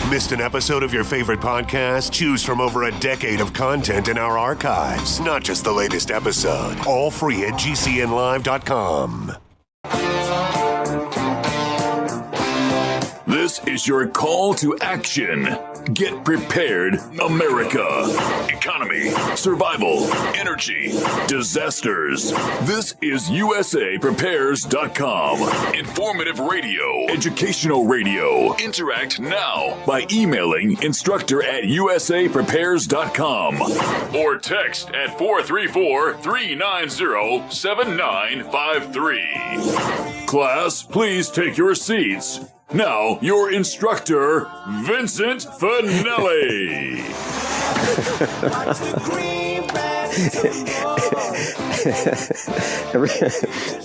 Missed an episode of your favorite podcast? Choose from over a decade of content in our archives, not just the latest episode. All free at GCNlive.com. This is your call to action. Get prepared, America. Economy, survival, energy, disasters. This is USAPrepares.com. Informative radio, educational radio. Interact now by emailing instructor@USAPrepares.com or text at 434-390-7953. Class, please take your seats. Now, your instructor, Vincent Finelli.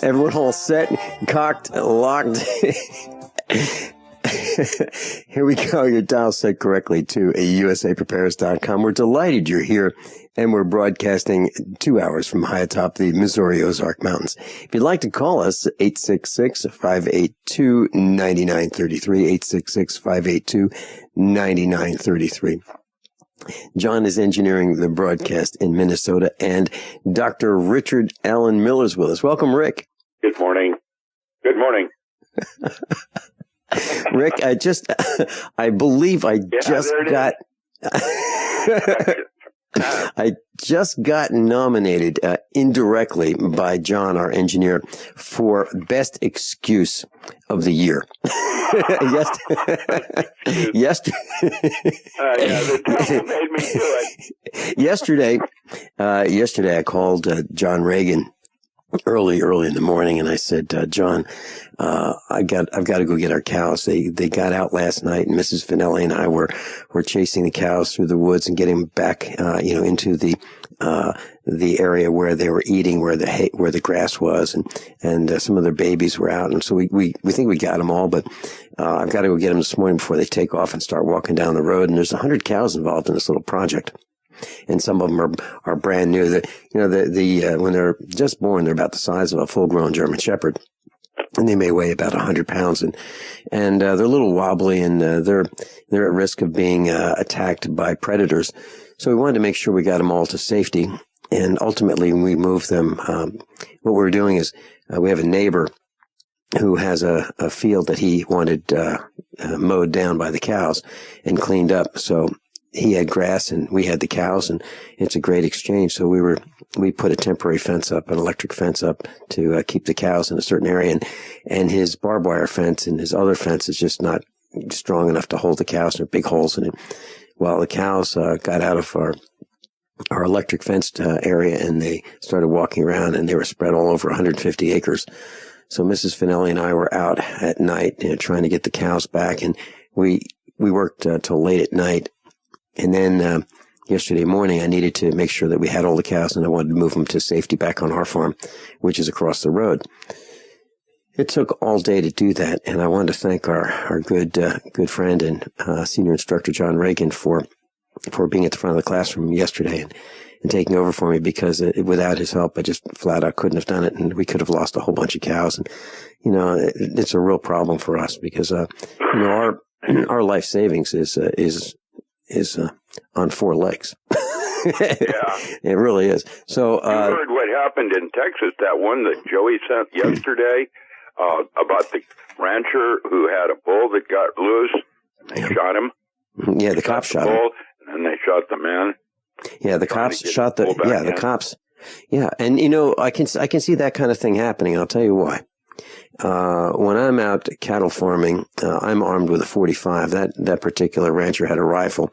Everyone all set, cocked, locked. Here we go. Your dial set correctly to USAPrepares.com. We're delighted you're here, and we're broadcasting 2 hours from high atop the Missouri Ozark Mountains. If you'd like to call us, 866-582-9933, 866-582-9933. John is engineering the broadcast in Minnesota, and Dr. Richard Allen Miller's with us. Welcome, Rick. Good morning. Good morning. Rick, I believe I just got nominated indirectly by John, our engineer, for best excuse of the year. Yesterday, the devil made me do it. Yesterday, I called John Regan early in the morning, and I said, John, I've got to go get our cows. They got out last night, and Mrs. Finelli and I were chasing the cows through the woods and getting them back, into the area where they were eating, where the grass was, and some of their babies were out. And so we think we got them all, but I've got to go get them this morning before they take off and start walking down the road. And there's 100 cows involved in this little project. And some of them are brand new. When they're just born, they're about the size of a full-grown German Shepherd, and they may weigh about 100 pounds. And they're a little wobbly, and they're at risk of being attacked by predators. So we wanted to make sure we got them all to safety. And ultimately, we moved them. What we're doing is we have a neighbor who has a field that he wanted mowed down by the cows and cleaned up. So he had grass and we had the cows, and it's a great exchange. So we put a temporary fence up, an electric fence up to keep the cows in a certain area, and his barbed wire fence and his other fence is just not strong enough to hold the cows. There are big holes in it. Well, the cows got out of our electric fenced area, and they started walking around, and they were spread all over 150 acres. So Mrs. Finelli and I were out at night, trying to get the cows back, and we worked till late at night. And then yesterday morning, I needed to make sure that we had all the cows, and I wanted to move them to safety back on our farm, which is across the road. It took all day to do that, and I wanted to thank our good friend and senior instructor John Regan for being at the front of the classroom yesterday and taking over for me, because without his help, I just flat out couldn't have done it, and we could have lost a whole bunch of cows. And it's a real problem for us, because our life savings is on four legs. Yeah. It really is. So, you heard what happened in Texas, that one that Joey sent yesterday, about the rancher who had a bull that got loose, and they shot him. Yeah, the cops shot him. And then they shot the man. Yeah, the cops shot the cops. Yeah, and I can see that kind of thing happening. I'll tell you why. When I'm out cattle farming, I'm armed with a .45. That particular rancher had a rifle,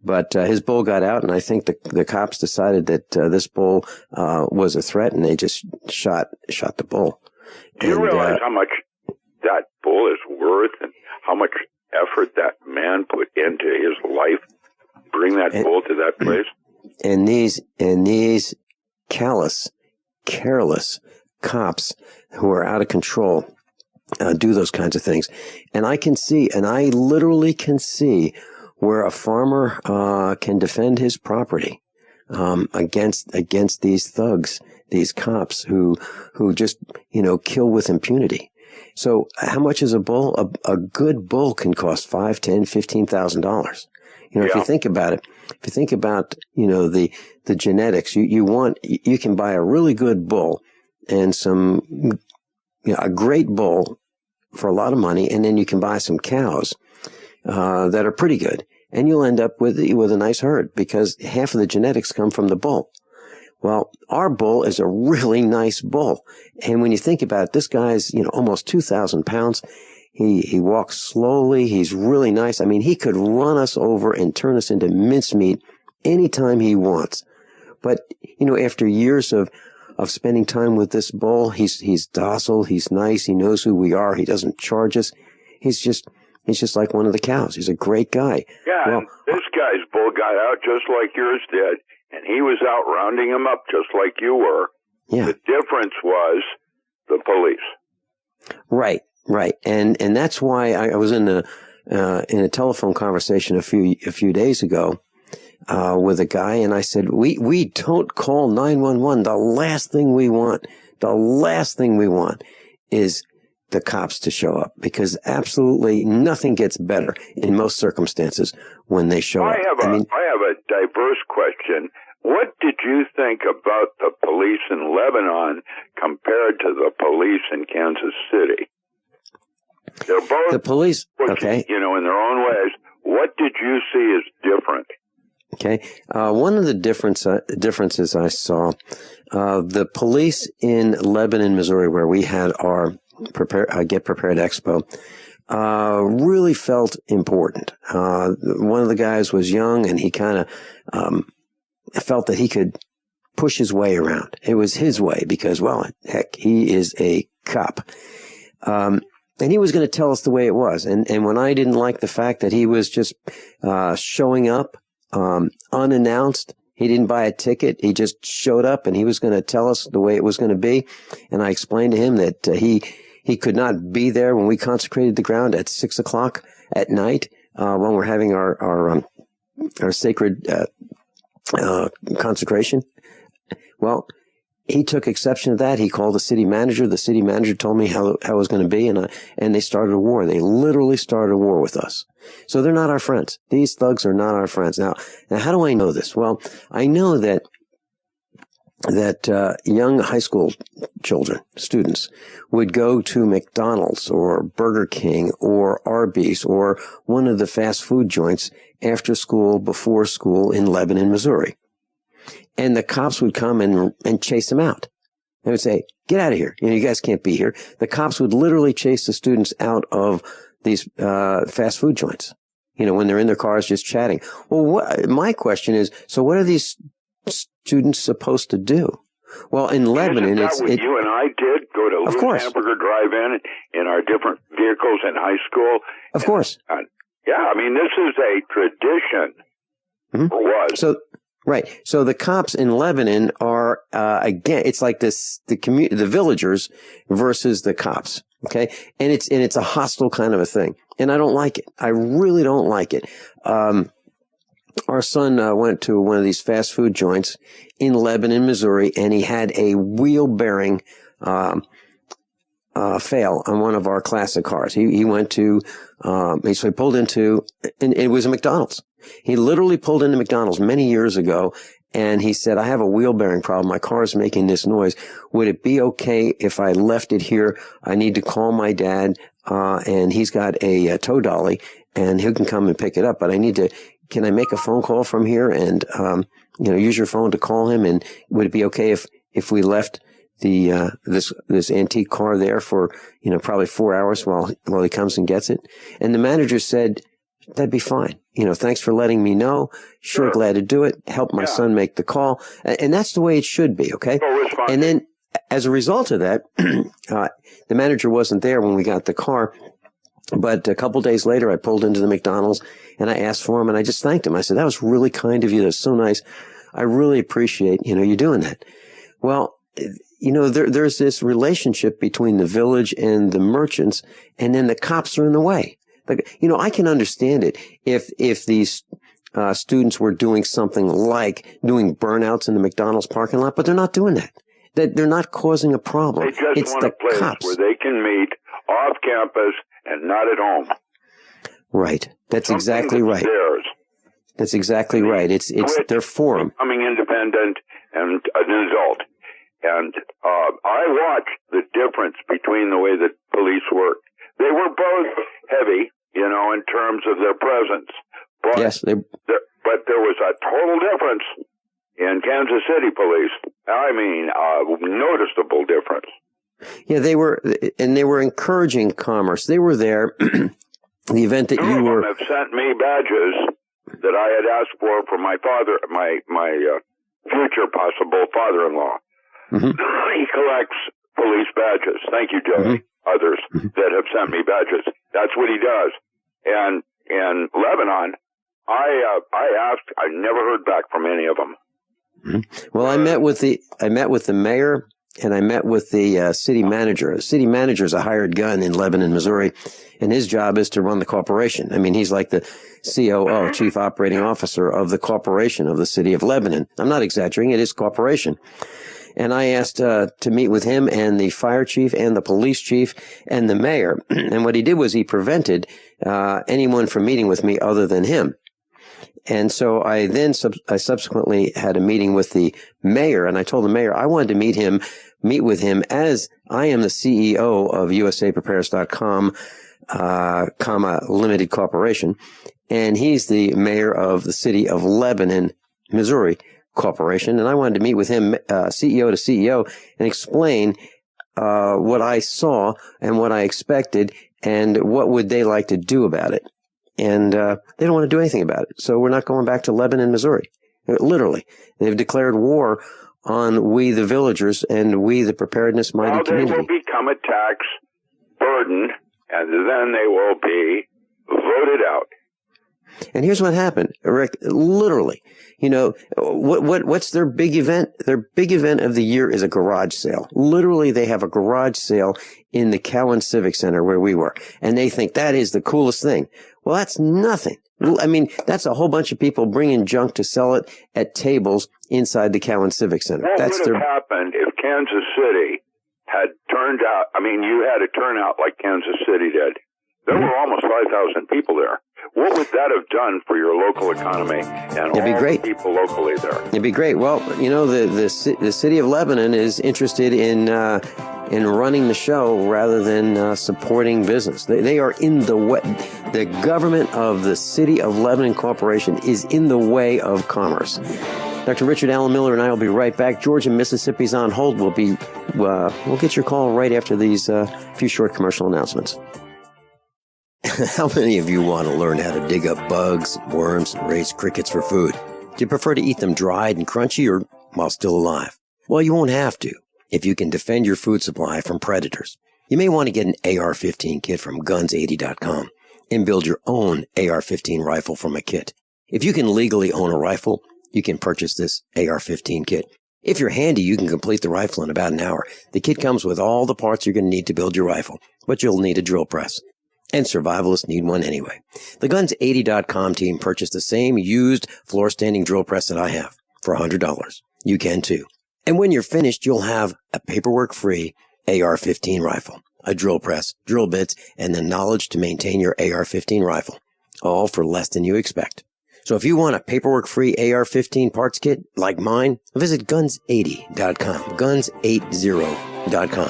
but his bull got out, and I think the cops decided that this bull was a threat, and they just shot the bull. Do you realize how much that bull is worth, and how much effort that man put into his life, bring that bull to that place? And these callous, careless cops who are out of control do those kinds of things. And I literally can see where a farmer can defend his property against these thugs, these cops who just kill with impunity. So how much is a bull? A good bull can cost $5,000, $10,000, $15,000. If you think about it, the genetics, you can buy a really good bull and a great bull for a lot of money, and then you can buy some cows that are pretty good, and you'll end up with a nice herd because half of the genetics come from the bull. Well, our bull is a really nice bull, and when you think about it, this guy's almost 2,000 pounds. He walks slowly. He's really nice. I mean, he could run us over and turn us into mincemeat anytime he wants. But after years of spending time with this bull, he's docile. He's nice. He knows who we are. He doesn't charge us. He's just like one of the cows. He's a great guy. Yeah, well, and this guy's bull got out just like yours did, and he was out rounding him up just like you were. Yeah. The difference was the police. Right. And that's why I was in a telephone conversation a few days ago with a guy, and I said, we don't call 911. The last thing we want is the cops to show up, because absolutely nothing gets better in most circumstances when they show up. I have a diverse question. What did you think about the police in Lebanon compared to the police in Kansas City? They're both the police, okay, in their own ways. What did you see as different? Okay, one of the differences I saw, the police in Lebanon, Missouri, where we had our Get Prepared Expo, really felt important. One of the guys was young, and he kind of felt that he could push his way around. It was his way because, well, heck, he is a cop. And he was going to tell us the way it was. And when I didn't like the fact that he was just showing up unannounced, he didn't buy a ticket. He just showed up, and he was going to tell us the way it was going to be. And I explained to him that he could not be there when we consecrated the ground at 6:00 at night when we're having our sacred consecration. Well, he took exception to that. He called the city manager. The city manager told me how it was going to be, and they started a war. They literally started a war with us. So they're not our friends. These thugs are not our friends. Now how do I know this? Well, I know that young high school students would go to McDonald's or Burger King or Arby's or one of the fast food joints after school, before school in Lebanon, Missouri. And the cops would come and chase them out. They would say, "Get out of here. You guys can't be here." The cops would literally chase the students out of these fast food joints, when they're in their cars just chatting. Well, my question is, so what are these students supposed to do? Well, in Lebanon, Isn't that what you and I did? Go to Lou's Hamburger Drive-In in our different vehicles in high school? Of course. Yeah, I mean, this is a tradition. Mm-hmm. Or was. Right. So the cops in Lebanon are, again, it's like the villagers versus the cops. Okay. And it's a hostile kind of a thing. And I don't like it. I really don't like it. Our son went to one of these fast food joints in Lebanon, Missouri, and he had a wheel bearing fail on one of our classic cars. He went to, so he pulled into, and it was a McDonald's. He literally pulled into McDonald's many years ago, and he said, "I have a wheel bearing problem. My car is making this noise. Would it be okay if I left it here? I need to call my dad, and he's got a tow dolly, and he can come and pick it up. But can I make a phone call from here and, use your phone to call him? And would it be okay if we left this antique car there for, probably 4 hours while he comes and gets it?" And the manager said, "That'd be fine. Thanks for letting me know. Sure, glad to do it. Help my son make the call." And that's the way it should be, okay? And then as a result of that, the manager wasn't there when we got the car. But a couple days later, I pulled into the McDonald's and I asked for him, and I just thanked him. I said, "That was really kind of you. That's so nice. I really appreciate, you doing that." Well, there's this relationship between the village and the merchants, and then the cops are in the way. I can understand it if these students were doing something like doing burnouts in the McDonald's parking lot, but they're not doing that. They're not causing a problem. They just want a place where they can meet off campus and not at home. Right. That's exactly right. Theirs. That's exactly right. It's their forum. Becoming independent and an adult. And I watched the difference between the way that police work. They were both heavy, in terms of their presence. But, yes. But there was a total difference in Kansas City police. I mean, noticeable difference. Yeah, they were encouraging commerce. They were there. The event that you were... Some of them have sent me badges that I had asked for my father, my future possible father-in-law. Mm-hmm. He collects police badges. Thank you, Joey. Mm-hmm. Others that have sent me badges. That's what he does. And in Lebanon, I asked. I never heard back from any of them. Mm-hmm. Well, I met with the mayor, and I met with the city manager. The city manager is a hired gun in Lebanon, Missouri, and his job is to run the corporation. I mean, he's like the COO, Chief Operating Officer of the corporation of the city of Lebanon. I'm not exaggerating. It is corporation. And I asked to meet with him and the fire chief and the police chief and the mayor. And what he did was he prevented anyone from meeting with me other than him. And so I subsequently had a meeting with the mayor, and I told the mayor I wanted to meet with him as I am the CEO of USAPreparedness.com, limited corporation, and he's the mayor of the city of Lebanon, Missouri corporation. And I wanted to meet with him, CEO to CEO, and explain what I saw and what I expected and what would they like to do about it. And they don't want to do anything about it. So we're not going back to Lebanon, Missouri. Literally. They've declared war on we, the villagers, and we, the preparedness-minded community. They will become a tax burden, and then they will be voted out. And here's what happened, Rick. Literally, what's their big event? Their big event of the year is a garage sale. Literally, they have a garage sale in the Cowan Civic Center where we were, and they think that is the coolest thing. Well, that's nothing. I mean, that's a whole bunch of people bringing junk to sell it at tables inside the Cowan Civic Center. What would have happened if Kansas City had turned out? I mean, you had a turnout like Kansas City did. There were almost 5,000 people there. What would that have done for your local economy and all the people locally there? It'd be great. Well, the city of Lebanon is interested in running the show rather than supporting business. They are in the way. The government of the City of Lebanon Corporation is in the way of commerce. Dr. Richard Allen Miller and I will be right back. Georgia, Mississippi's on hold. We'll get your call right after these few short commercial announcements. How many of you want to learn how to dig up bugs, worms, and raise crickets for food? Do you prefer to eat them dried and crunchy or while still alive? Well, you won't have to if you can defend your food supply from predators. You may want to get an AR-15 kit from guns80.com and build your own AR-15 rifle from a kit. If you can legally own a rifle, you can purchase this AR-15 kit. If you're handy, you can complete the rifle in about an hour. The kit comes with all the parts you're going to need to build your rifle, but you'll need a drill press. And survivalists need one anyway. The Guns80.com team purchased the same used floor-standing drill press that I have for $100. You can too. And when you're finished, you'll have a paperwork-free AR-15 rifle, a drill press, drill bits, and the knowledge to maintain your AR-15 rifle, all for less than you expect. So if you want a paperwork-free AR-15 parts kit like mine, visit Guns80.com, Guns80.com,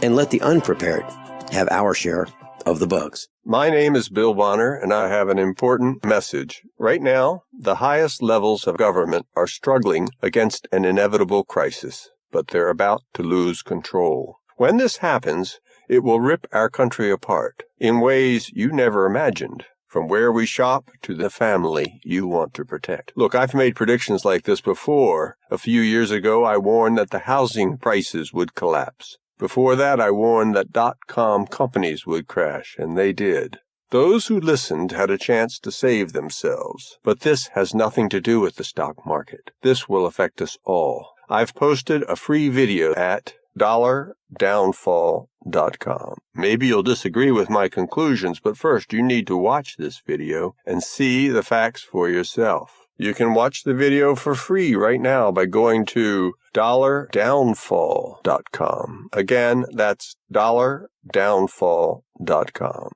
and let the unprepared have our share of the bugs. My name is Bill Bonner, and I have an important message. Right now, the highest levels of government are struggling against an inevitable crisis, but they're about to lose control. When this happens, it will rip our country apart in ways you never imagined, from where we shop to the family you want to protect. Look, I've made predictions like this before. A few years ago, I warned that the housing prices would collapse. Before that, I warned that .com companies would crash, and they did. Those who listened had a chance to save themselves. But this has nothing to do with the stock market. This will affect us all. I've posted a free video at $downfall.com. Maybe you'll disagree with my conclusions, but first you need to watch this video and see the facts for yourself. You can watch the video for free right now by going to $downfall.com. Again, that's $downfall.com.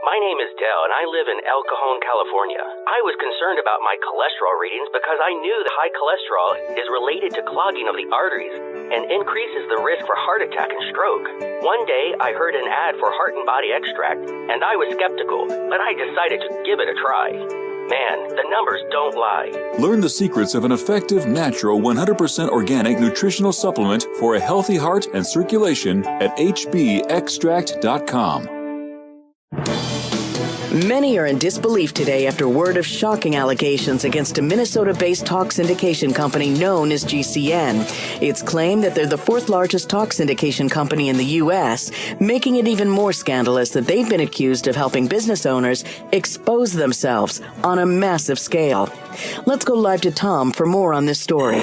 My name is Dell, and I live in El Cajon, California. I was concerned about my cholesterol readings because I knew that high cholesterol is related to clogging of the arteries and increases the risk for heart attack and stroke. One day, I heard an ad for Heart and Body Extract, and I was skeptical, but I decided to give it a try. Man, the numbers don't lie. Learn the secrets of an effective, natural, 100% organic nutritional supplement for a healthy heart and circulation at hbextract.com. Many are in disbelief today after word of shocking allegations against a Minnesota-based talk syndication company known as GCN. It's claimed that they're the fourth largest talk syndication company in the U.S., making it even more scandalous that they've been accused of helping business owners expose themselves on a massive scale. Let's go live to Tom for more on this story.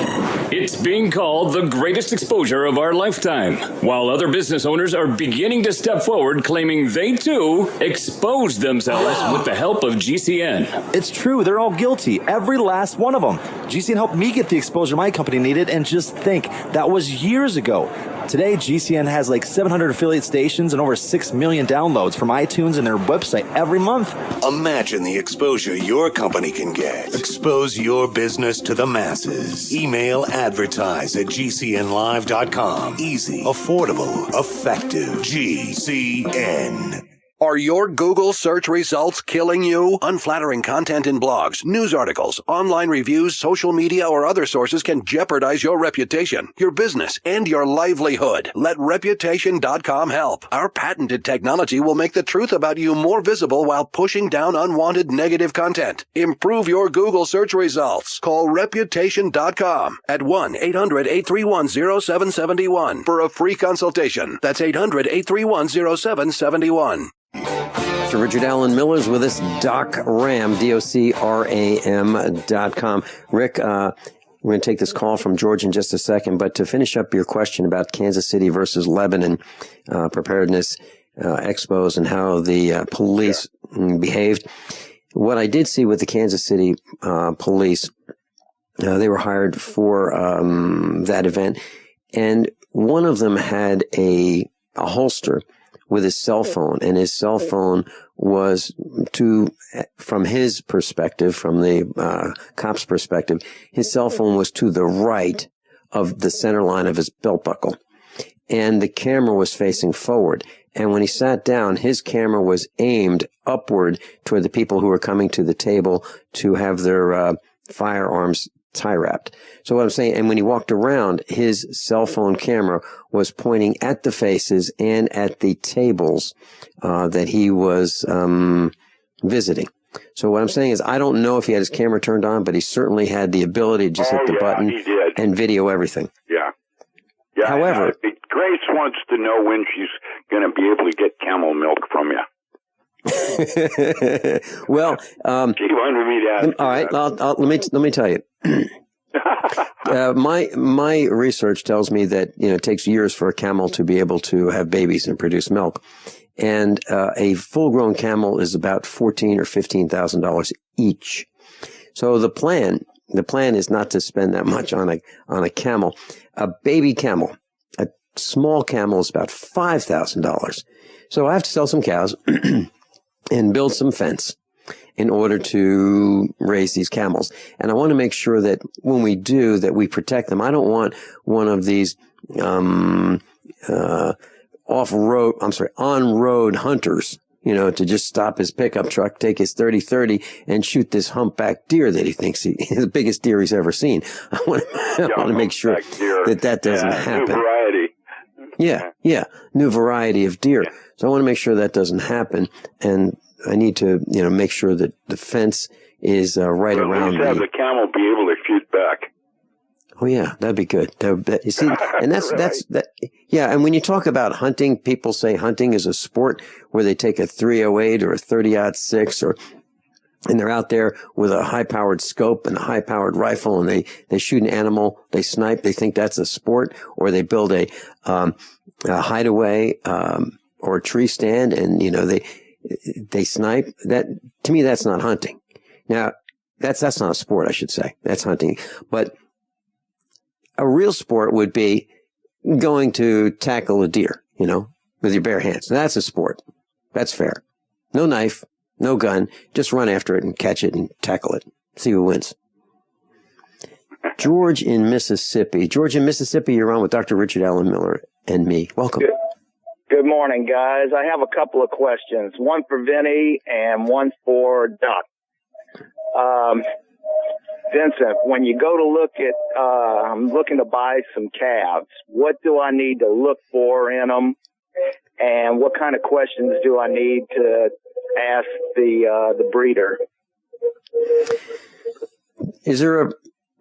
It's being called the greatest exposure of our lifetime, while other business owners are beginning to step forward claiming they too exposed themselves with the help of GCN. It's true. They're all guilty. Every last one of them. GCN helped me get the exposure my company needed, and just think, that was years ago. Today, GCN has like 700 affiliate stations and over 6 million downloads from iTunes and their website every month. Imagine the exposure your company can get. Expose your business to the masses. Email advertise@gcnlive.com. Easy, affordable, effective. GCN. Are your Google search results killing you? Unflattering content in blogs, news articles, online reviews, social media, or other sources can jeopardize your reputation, your business, and your livelihood. Let Reputation.com help. Our patented technology will make the truth about you more visible while pushing down unwanted negative content. Improve your Google search results. Call Reputation.com at 1-800-831-0771 for a free consultation. That's 800-831-0771. Dr. Richard Allen Miller's with us, Doc Ram, DOCRAM.com. Rick, we're going to take this call from George in just a second, but to finish up your question about Kansas City versus Lebanon, preparedness, expos, and how the police behaved. What I did see with the Kansas City police, they were hired for that event, and one of them had a holster with his cell phone, and his cell phone was from his perspective, from the cop's perspective, his cell phone was to the right of the center line of his belt buckle, and the camera was facing forward. And when he sat down, his camera was aimed upward toward the people who were coming to the table to have their firearms tie-wrapped. So what I'm saying, and when he walked around, his cell phone camera was pointing at the faces and at the tables that he was visiting. So what I'm saying is, I don't know if he had his camera turned on, but he certainly had the ability to just hit the button and video everything. Yeah. However, Grace wants to know when she's going to be able to get camel milk from you. Well, she wanted me to ask. All right, let me tell you. My research tells me that it takes years for a camel to be able to have babies and produce milk, and a full-grown camel is about $14,000 or $15,000 each. So the plan is not to spend that much on a camel. A baby camel, a small camel, is about $5,000. So I have to sell some cows and build some fence in order to raise these camels. And I want to make sure that when we do, that we protect them. I don't want one of these on-road hunters, to just stop his pickup truck, take his 30-30, and shoot this humpback deer that he thinks is the biggest deer he's ever seen. I want to make sure that doesn't happen. New variety. Yeah, new variety of deer. So I want to make sure that doesn't happen, and I need to, make sure that the fence is right around me. Have the camel be able to shoot back. Oh yeah, that'd be good. You see, and that's that. Yeah, and when you talk about hunting, people say hunting is a sport where they take a .308 or a 30-06 and they're out there with a high-powered scope and a high-powered rifle, and they shoot an animal, they snipe, they think that's a sport, or they build a hideaway or a tree stand, and they snipe. That, to me, that's not hunting. Now, that's not a sport, I should say. That's hunting. But a real sport would be going to tackle a deer, with your bare hands. That's a sport. That's fair. No knife, no gun. Just run after it and catch it and tackle it. See who wins. George in Mississippi. George in Mississippi, you're on with Dr. Richard Allen Miller and me. Welcome. Good morning, guys. I have a couple of questions. One for Vinny and one for Doc. Vincent, when you go to look at, I'm looking to buy some calves. What do I need to look for in them? And what kind of questions do I need to ask the breeder? Is there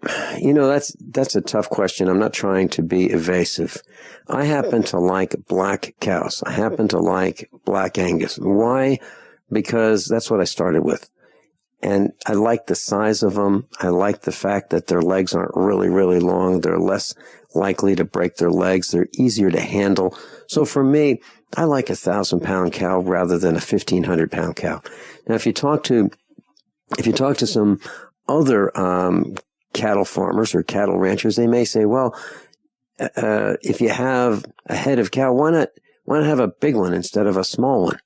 that's a tough question. I'm not trying to be evasive. I happen to like black cows. I happen to like black Angus. Why? Because that's what I started with. And I like the size of them. I like the fact that their legs aren't really, really long. They're less likely to break their legs. They're easier to handle. So for me, I like a 1,000-pound cow rather than a 1,500-pound cow. Now, if you talk to some other cattle farmers or cattle ranchers, they may say, well, if you have a head of cow, why not have a big one instead of a small one?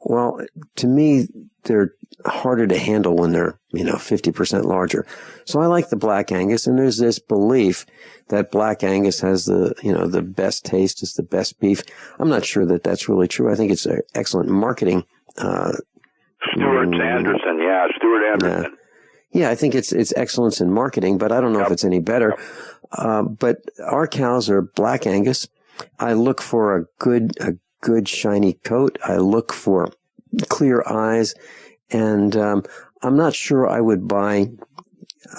Well, to me, they're harder to handle when they're, 50% larger. So I like the black Angus, and there's this belief that black Angus has the best taste, is the best beef. I'm not sure that that's really true. I think it's an excellent marketing. Stuart Anderson. Yeah, I think it's excellence in marketing, but I don't know if it's any better. But our cows are black Angus. I look for a good shiny coat. I look for clear eyes, and I'm not sure I would buy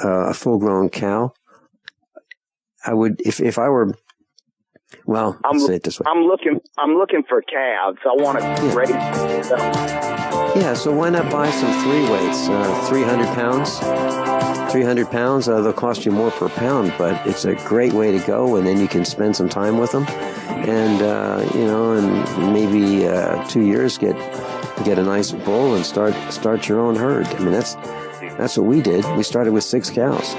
a full-grown cow. I would if I were. Well, let's say it this way. I'm looking for calves. I want to raise them. Yeah, so why not buy some 3 weights, 300 pounds? 300 pounds, they'll cost you more per pound, but it's a great way to go, and then you can spend some time with them. And, in maybe 2 years, get a nice bull and start your own herd. I mean, that's what we did. We started with 6 cows.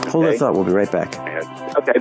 Hold that thought. We'll be right back. Okay.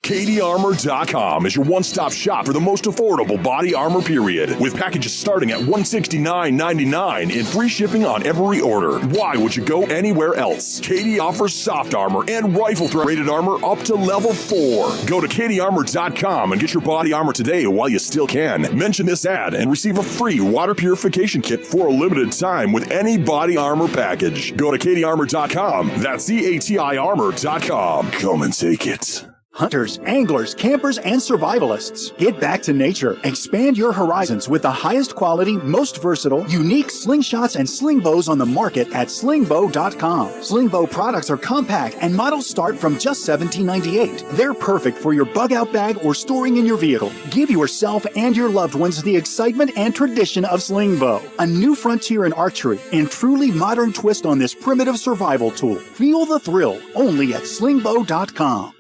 KDArmor.com is your one-stop shop for the most affordable body armor, period. With packages starting at $169.99 and free shipping on every order. Why would you go anywhere else? KD offers soft armor and rifle threat rated armor up to level 4. Go to KDArmor.com and get your body armor today while you still can. Mention this ad and receive a free water purification kit for a limited time with any body armor package. Go to KDArmor.com. That's CATI armor.com. Come and take it. Hunters, anglers, campers, and survivalists. Get back to nature. Expand your horizons with the highest quality, most versatile, unique slingshots and sling bows on the market at slingbow.com. Slingbow products are compact and models start from just $17.98. They're perfect for your bug-out bag or storing in your vehicle. Give yourself and your loved ones the excitement and tradition of slingbow. A new frontier in archery and truly modern twist on this primitive survival tool. Feel the thrill only at slingbow.com.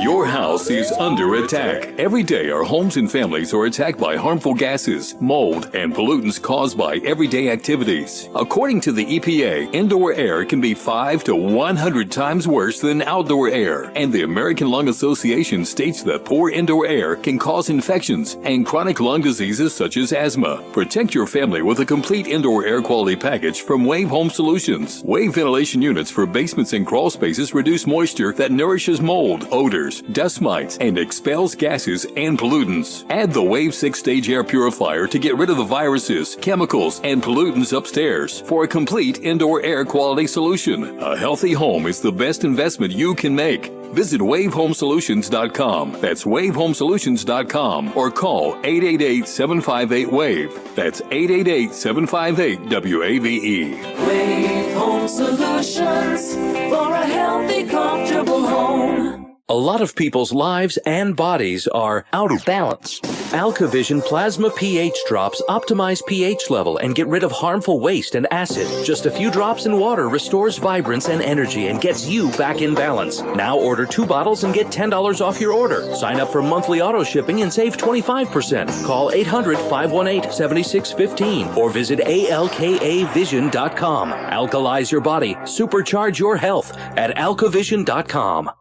Your house is under attack. Every day, our homes and families are attacked by harmful gases, mold, and pollutants caused by everyday activities. According to the EPA, indoor air can be 5 to 100 times worse than outdoor air. And the American Lung Association states that poor indoor air can cause infections and chronic lung diseases such as asthma. Protect your family with a complete indoor air quality package from Wave Home Solutions. Wave ventilation units for basements and crawl spaces reduce moisture that nourishes mold, odors, dust mites, and expels gases and pollutants. Add the Wave 6-stage air purifier to get rid of the viruses, chemicals, and pollutants upstairs for a complete indoor air quality solution. A healthy home is the best investment you can make. Visit WaveHomeSolutions.com. That's WaveHomeSolutions.com or call 888-758-WAVE. That's 888-758-WAVE. Wave Home Solutions for a healthy, comfortable home. A lot of people's lives and bodies are out of balance. AlkaVision Plasma pH drops optimize pH level and get rid of harmful waste and acid. Just a few drops in water restores vibrance and energy and gets you back in balance. Now order 2 bottles and get $10 off your order. Sign up for monthly auto shipping and save 25%. Call 800-518-7615 or visit alkavision.com. Alkalize your body. Supercharge your health at alkavision.com.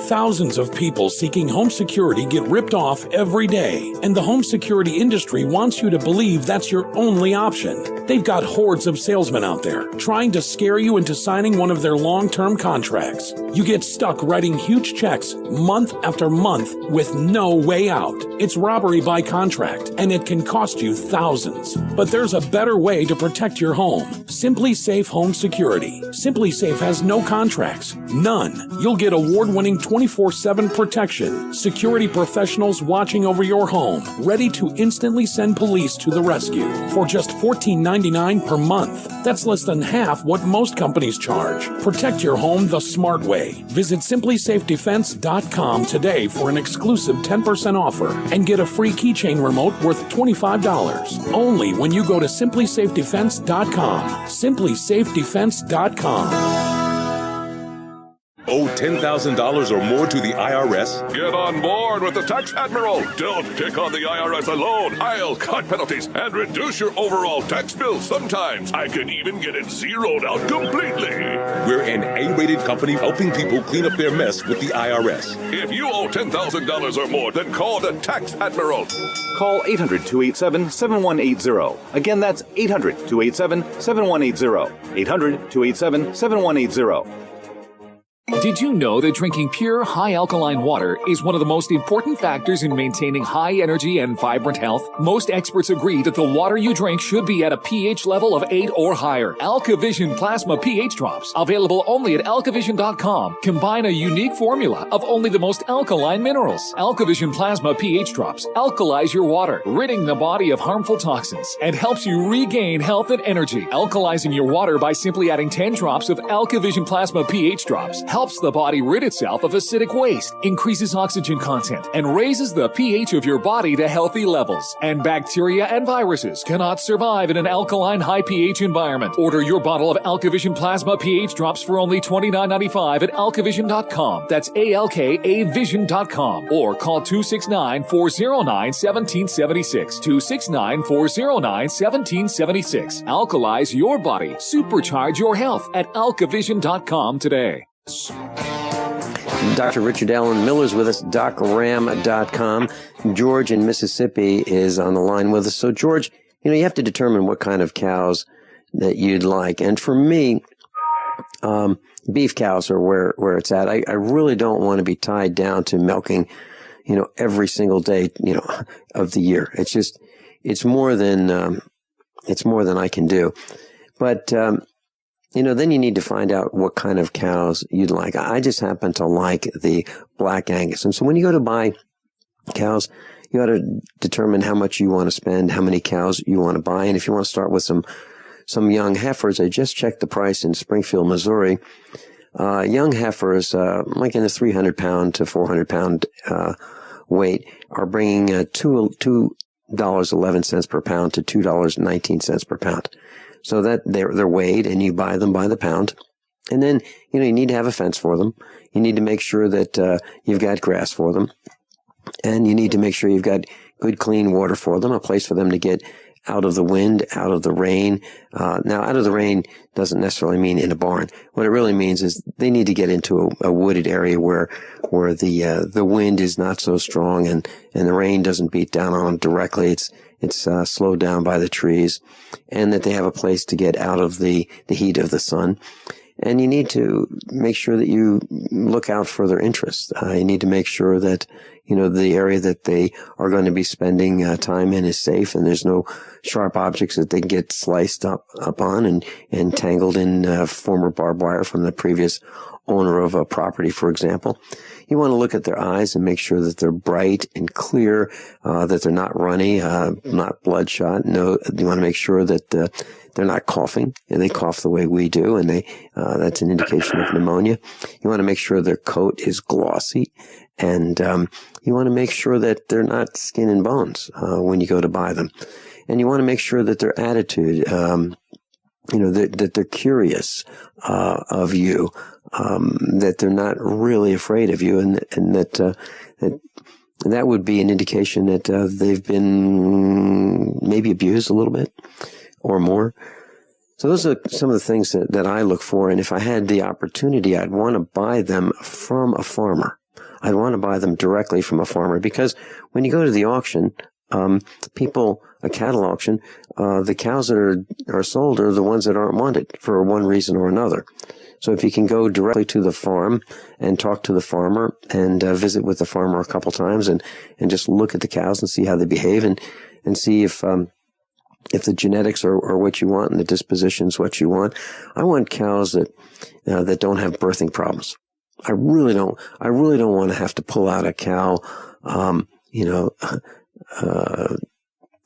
Thousands of people seeking home security get ripped off every day, and the home security industry wants you to believe that's your only option. They've got hordes of salesmen out there trying to scare you into signing one of their long-term contracts. You get stuck writing huge checks month after month with no way out. It's robbery by contract, and it can cost you thousands. But there's a better way to protect your home. Simply Safe Home Security. Simply Safe has no contracts. None. You'll get award-winning 24/7 protection. Security professionals watching over your home, ready to instantly send police to the rescue for just $14.99 per month. That's less than half what most companies charge. Protect your home the smart way. Visit simplysafedefense.com today for an exclusive 10% offer and get a free keychain remote worth $25. Only when you go to simplysafedefense.com. simplysafedefense.com. Owe $10,000 or more to the IRS? Get on board with the Tax Admiral. Don't pick on the IRS alone. I'll cut penalties and reduce your overall tax bill. Sometimes I can even get it zeroed out completely. We're an A-rated company helping people clean up their mess with the IRS. If you owe $10,000 or more, then call the Tax Admiral. Call 800-287-7180. Again, that's 800-287-7180. 800-287-7180. Did you know that drinking pure, high alkaline water is one of the most important factors in maintaining high energy and vibrant health? Most experts agree that the water you drink should be at a pH level of 8 or higher. AlkaVision Plasma pH drops, available only at alkavision.com, combine a unique formula of only the most alkaline minerals. AlkaVision Plasma pH drops alkalize your water, ridding the body of harmful toxins, and helps you regain health and energy. Alkalizing your water by simply adding 10 drops of AlkaVision Plasma pH drops helps the body rid itself of acidic waste, increases oxygen content, and raises the pH of your body to healthy levels. And bacteria and viruses cannot survive in an alkaline high pH environment. Order your bottle of AlkaVision Plasma pH drops for only $29.95 at alkavision.com. That's ALKAvision.com. Or call 269-409-1776. 269-409-1776. Alkalize your body. Supercharge your health at alkavision.com today. Dr. Richard Allen Miller's with us, docram.com. George in Mississippi is on the line with us. So, George, you have to determine what kind of cows that you'd like. And for me, beef cows are where it's at. I really don't want to be tied down to milking, every single day, of the year. It's more than I can do. But, then you need to find out what kind of cows you'd like. I just happen to like the Black Angus. And so when you go to buy cows, you ought to determine how much you want to spend, how many cows you want to buy. And if you want to start with some young heifers, I just checked the price in Springfield, Missouri. Young heifers, like in the 300 pound to 400 pound, weight are bringing, $2.11 per pound to $2.19 per pound. So that they're weighed and you buy them by the pound. And then, you need to have a fence for them. You need to make sure that, you've got grass for them. And you need to make sure you've got good, clean water for them, a place for them to get out of the wind, out of the rain. Now, out of the rain doesn't necessarily mean in a barn. What it really means is they need to get into a wooded area where the wind is not so strong and the rain doesn't beat down on them directly. It's slowed down by the trees, and that they have a place to get out of the heat of the sun. And you need to make sure that you look out for their interests. You need to make sure that, the area that they are going to be spending time in is safe and there's no sharp objects that they can get sliced up on and tangled in former barbed wire from the previous owner of a property, for example. You want to look at their eyes and make sure that they're bright and clear, that they're not runny, not bloodshot. No, you want to make sure that they're not coughing, and they cough the way we do, and that's an indication of pneumonia. You want to make sure their coat is glossy, and you want to make sure that they're not skin and bones when you go to buy them. And you want to make sure that their attitude, that they're curious of you, that they're not really afraid of you, and that would be an indication that they've been maybe abused a little bit or more. So those are some of the things that I look for. And if I had the opportunity, I'd want to buy them from a farmer. I'd want to buy them directly from a farmer, because when you go to the auction, a cattle auction, the cows that are sold are the ones that aren't wanted for one reason or another. So if you can go directly to the farm and talk to the farmer and visit with the farmer a couple times and just look at the cows and see how they behave and see if the genetics are what you want and the disposition's what you want. I want cows that don't have birthing problems. I really don't want to have to pull out a cow,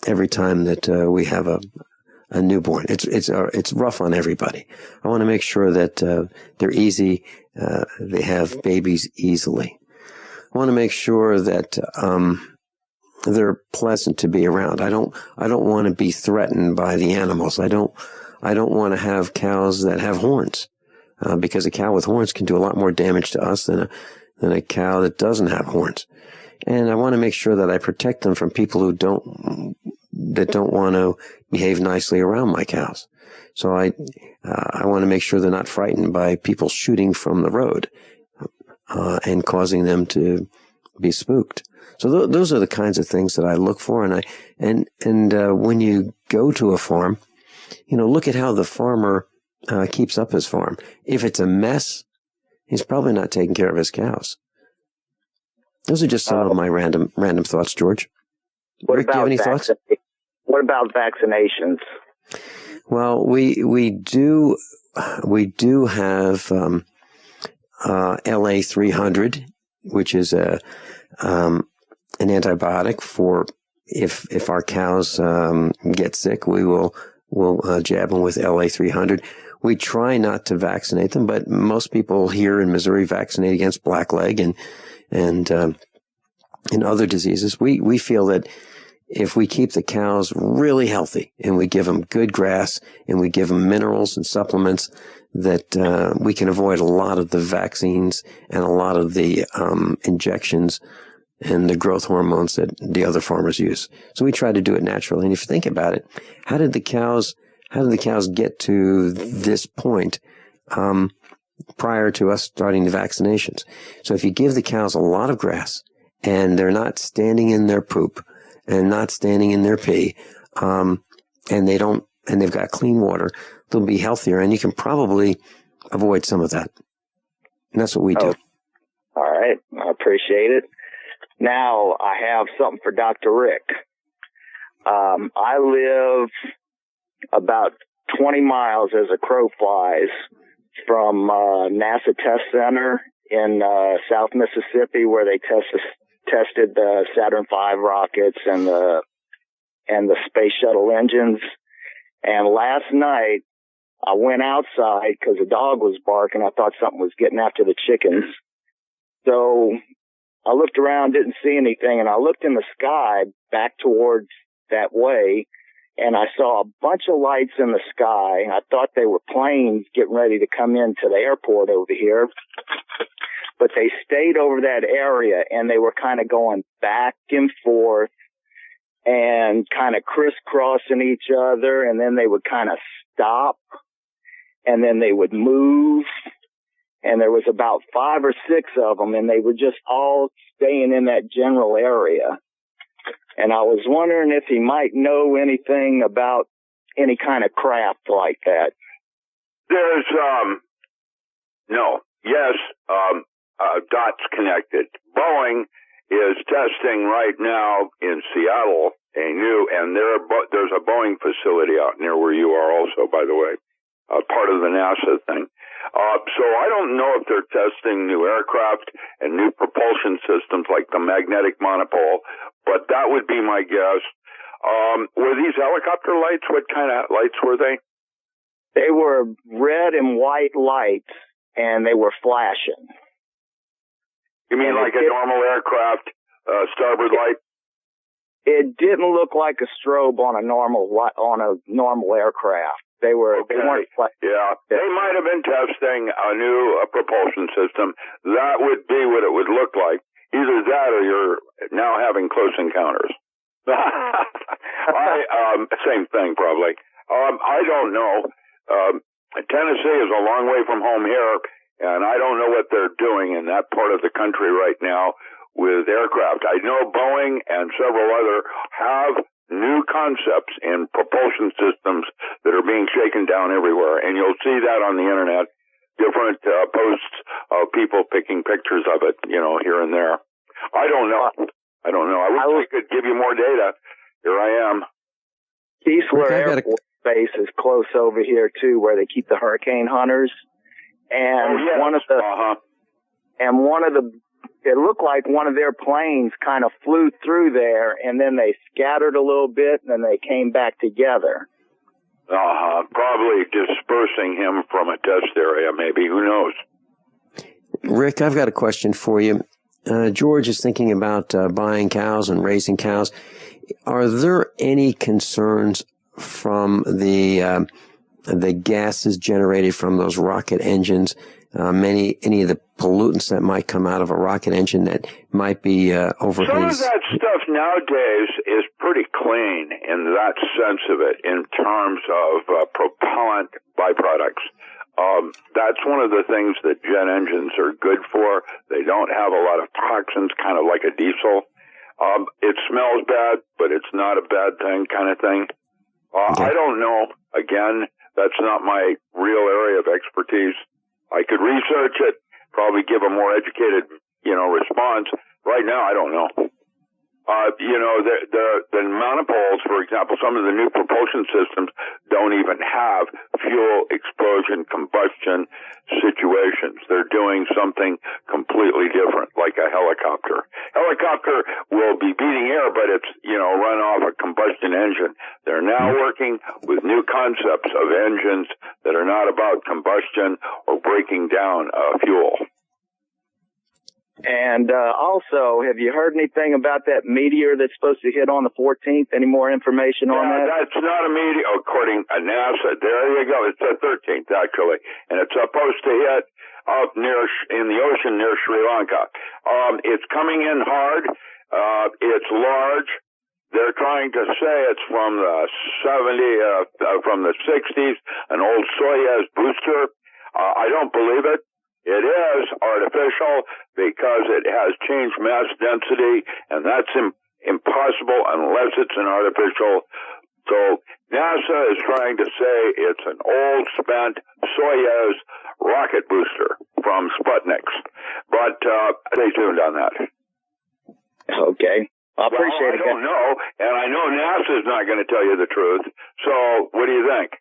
every time that we have a newborn. It's rough on everybody. I want to make sure that they're easy. They have babies easily. I want to make sure that they're pleasant to be around. I don't want to be threatened by the animals. I don't want to have cows that have horns, because a cow with horns can do a lot more damage to us than a cow that doesn't have horns. And I want to make sure that I protect them from people who don't want to behave nicely around my cows. So I want to make sure they're not frightened by people shooting from the road and causing them to be spooked. So those are the kinds of things that I look for. And when you go to a farm, look at how the farmer keeps up his farm. If it's a mess, he's probably not taking care of his cows. Those are just some of my random thoughts, George. Rick, do you have any thoughts? What about vaccinations? Well, we do have LA 300, which is an antibiotic for if our cows get sick, we'll jab them with LA 300. We try not to vaccinate them, but most people here in Missouri vaccinate against blackleg and other diseases. We feel that if we keep the cows really healthy and we give them good grass and we give them minerals and supplements, that we can avoid a lot of the vaccines and a lot of the injections and the growth hormones that the other farmers use. So we try to do it naturally. And if you think about it, how did the cows get to this point prior to us starting the vaccinations? So if you give the cows a lot of grass and they're not standing in their poop and not standing in their pee, and they've got clean water, they'll be healthier, and you can probably avoid some of that. And that's what we do. All right. I appreciate it. Now I have something for Dr. Rick. I live about 20 miles as a crow flies from NASA Test Center in South Mississippi, where they tested the Saturn V rockets and the space shuttle engines. And last night I went outside because the dog was barking. I thought something was getting after the chickens. So I looked around, didn't see anything, and I looked in the sky back towards that way, and I saw a bunch of lights in the sky. I thought they were planes getting ready to come into the airport over here, but they stayed over that area, and they were kind of going back and forth and kind of crisscrossing each other, and then they would kind of stop, and then they would move. And there was about 5 or 6 of them, and they were just all staying in that general area. And I was wondering if he might know anything about any kind of craft like that. There's, dots connected. Boeing is testing right now in Seattle and there's a Boeing facility out near where you are also, by the way, part of the NASA thing. So I don't know if they're testing new aircraft and new propulsion systems like the magnetic monopole, but that would be my guess. Were these helicopter lights? What kind of lights were they? They were red and white lights, and they were flashing. You mean like a normal aircraft starboard light? It didn't look like a strobe on a normal aircraft. They weren't. Yeah, they might have been testing a new propulsion system. That would be what it would look like. Either that, or you're now having close encounters. Same thing probably. I don't know. Tennessee is a long way from home here, and I don't know what they're doing in that part of the country right now with aircraft. I know Boeing and several other have new concepts in propulsion systems that are being shaken down everywhere, and you'll see that on the internet, different posts of people picking pictures of it, here and there. I don't know. I wish I could give you more data. Here I am. Keesler Air Force Base is close over here too, where they keep the hurricane hunters. And it looked like one of their planes kind of flew through there, and then they scattered a little bit, and then they came back together. Probably dispersing him from a test area, maybe. Who knows? Rick, I've got a question for you. George is thinking about buying cows and raising cows. Are there any concerns from the gases generated from those rocket engines? Any of the pollutants that might come out of a rocket engine that might be over Some of that stuff nowadays is pretty clean in that sense of it, in terms of propellant byproducts. That's one of the things that jet engines are good for. They don't have a lot of toxins, kind of like a diesel. It smells bad, but it's not a bad thing, kind of thing. I don't know. Again, that's not my real area of expertise. I could research it, probably give a more educated, response. Right now, I don't know. The monopoles, for example, some of the new propulsion systems don't even have fuel explosion combustion situations. They're doing something completely different, like a helicopter. Helicopter will be beating air, but it's, run off a combustion engine. They're now working with new concepts of engines that are not about combustion or breaking down fuel. And also, have you heard anything about that meteor that's supposed to hit on the 14th? Any more information on that? That's not a meteor, according to NASA. There you go. It's the 13th, actually. And it's supposed to hit up in the ocean near Sri Lanka. It's coming in hard. It's large. They're trying to say it's from the 60s, an old Soyuz booster. I don't believe it. It is artificial because it has changed mass density, and that's impossible unless it's an artificial. So NASA is trying to say it's an old spent Soyuz rocket booster from Sputniks. But stay tuned on that. Okay. I appreciate it. I don't know, and I know NASA's not going to tell you the truth. So what do you think?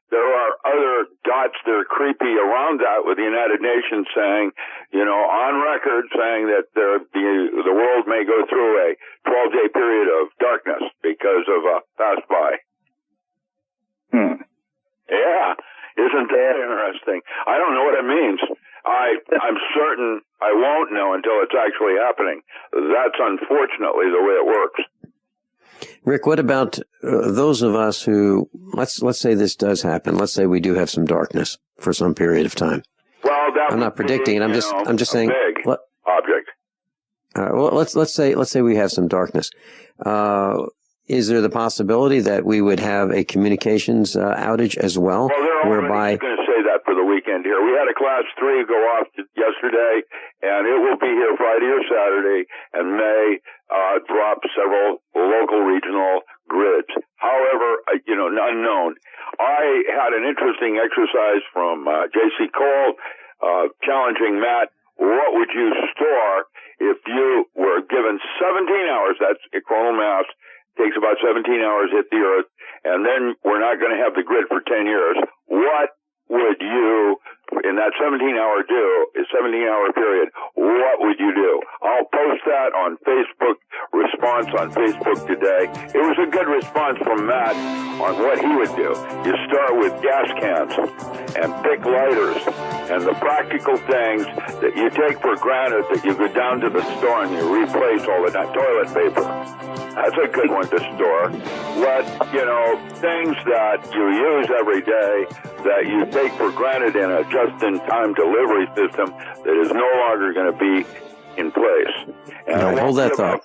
There are other dots that are creepy around that, with the United Nations saying, on record saying that the world may go through a 12-day period of darkness because of a pass-by. Yeah, isn't that interesting? I don't know what it means. I'm certain I won't know until it's actually happening. That's unfortunately the way it works. Rick, what about those of us who, let's say this does happen. Let's say we do have some darkness for some period of time. Well, I'm not predicting it. I'm just saying. Big object. Well, let's say we have some darkness. Is there the possibility that we would have a communications outage as well? Well, they're already going to say that for the weekend here. We had a Class 3 go off yesterday, and it will be here Friday or Saturday, and may drop several local regional grids. However, unknown. I had an interesting exercise from J.C. Cole challenging Matt, what would you store if you were given 17 hours, that's coronal mass, takes about 17 hours to hit the Earth, and then we're not going to have the grid for 10 years. What would you, in that 17-hour period, what would you do? I'll post that on Facebook, response on Facebook today. It was a good response from Matt on what he would do. You start with gas cans and pick lighters and the practical things that you take for granted, that you go down to the store and you replace all the toilet paper. That's a good one to store. But, things that you use every day that you take for granted in a just-in-time delivery system that is no longer going to be in place. And hold that thought.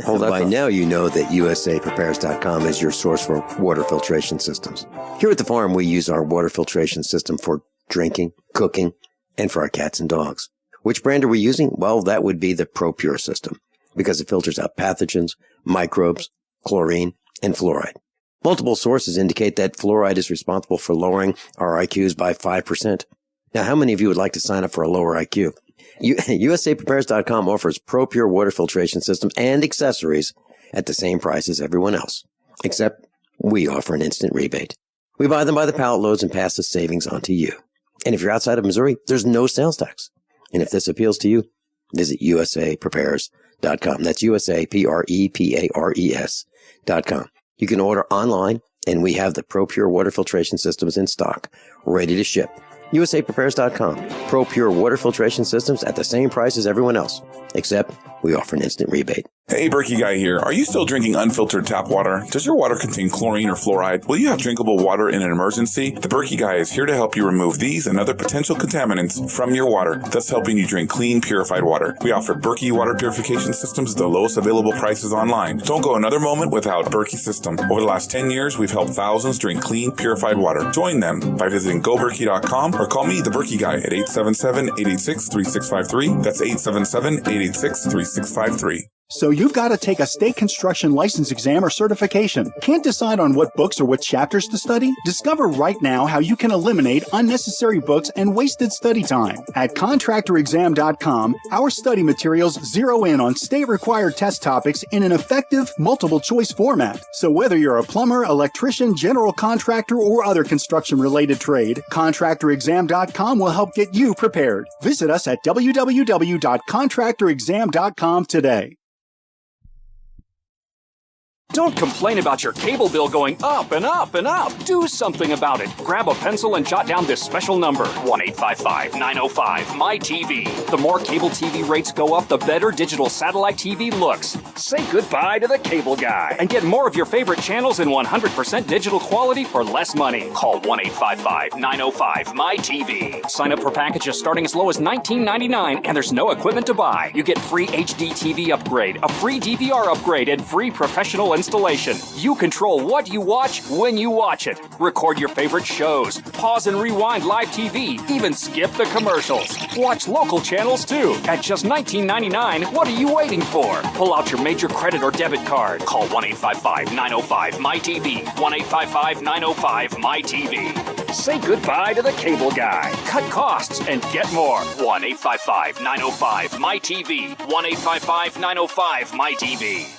Hold that. By now, you know that USAPrepares.com is your source for water filtration systems. Here at the farm, we use our water filtration system for drinking, cooking, and for our cats and dogs. Which brand are we using? Well, that would be the ProPure system, because it filters out pathogens, microbes, chlorine, and fluoride. Multiple sources indicate that fluoride is responsible for lowering our IQs by 5%. Now, how many of you would like to sign up for a lower IQ? USAPrepares.com offers ProPure water filtration systems and accessories at the same price as everyone else, except we offer an instant rebate. We buy them by the pallet loads and pass the savings on to you. And if you're outside of Missouri, there's no sales tax. And if this appeals to you, visit USAPrepares.com. That's USAPrepares.com. You can order online, and we have the ProPure water filtration systems in stock, ready to ship. USAPrepares.com. ProPure water filtration systems at the same price as everyone else, except we offer an instant rebate. Hey, Berkey Guy here. Are you still drinking unfiltered tap water? Does your water contain chlorine or fluoride? Will you have drinkable water in an emergency? The Berkey Guy is here to help you remove these and other potential contaminants from your water, thus helping you drink clean, purified water. We offer Berkey water purification systems at the lowest available prices online. Don't go another moment without Berkey system. Over the last 10 years, we've helped thousands drink clean, purified water. Join them by visiting goberkey.com or call me, the Berkey Guy, at 877-886-3653. That's 877-886-3653. So you've got to take a state construction license exam or certification. Can't decide on what books or what chapters to study? Discover right now how you can eliminate unnecessary books and wasted study time. At contractorexam.com, our study materials zero in on state-required test topics in an effective, multiple-choice format. So whether you're a plumber, electrician, general contractor, or other construction-related trade, contractorexam.com will help get you prepared. Visit us at www.contractorexam.com today. Don't complain about your cable bill going up and up and up. Do something about it. Grab a pencil and jot down this special number, 1-855-905-MY-TV. The more cable TV rates go up, the better digital satellite TV looks. Say goodbye to the cable guy and get more of your favorite channels in 100% digital quality for less money. Call 1-855-905-MY-TV. Sign up for packages starting as low as $19.99, and there's no equipment to buy. You get free HD TV upgrade, a free DVR upgrade, and free professional installation. You control what you watch when you watch it. Record your favorite shows. Pause and rewind live TV. Even skip the commercials. Watch local channels too. At just $19.99, what are you waiting for? Pull out your major credit or debit card. Call 1-855-905-MY-TV. 1-855-905-MY-TV. Say goodbye to the cable guy. Cut costs and get more. 1-855-905-MY-TV. 1-855-905-MY-TV.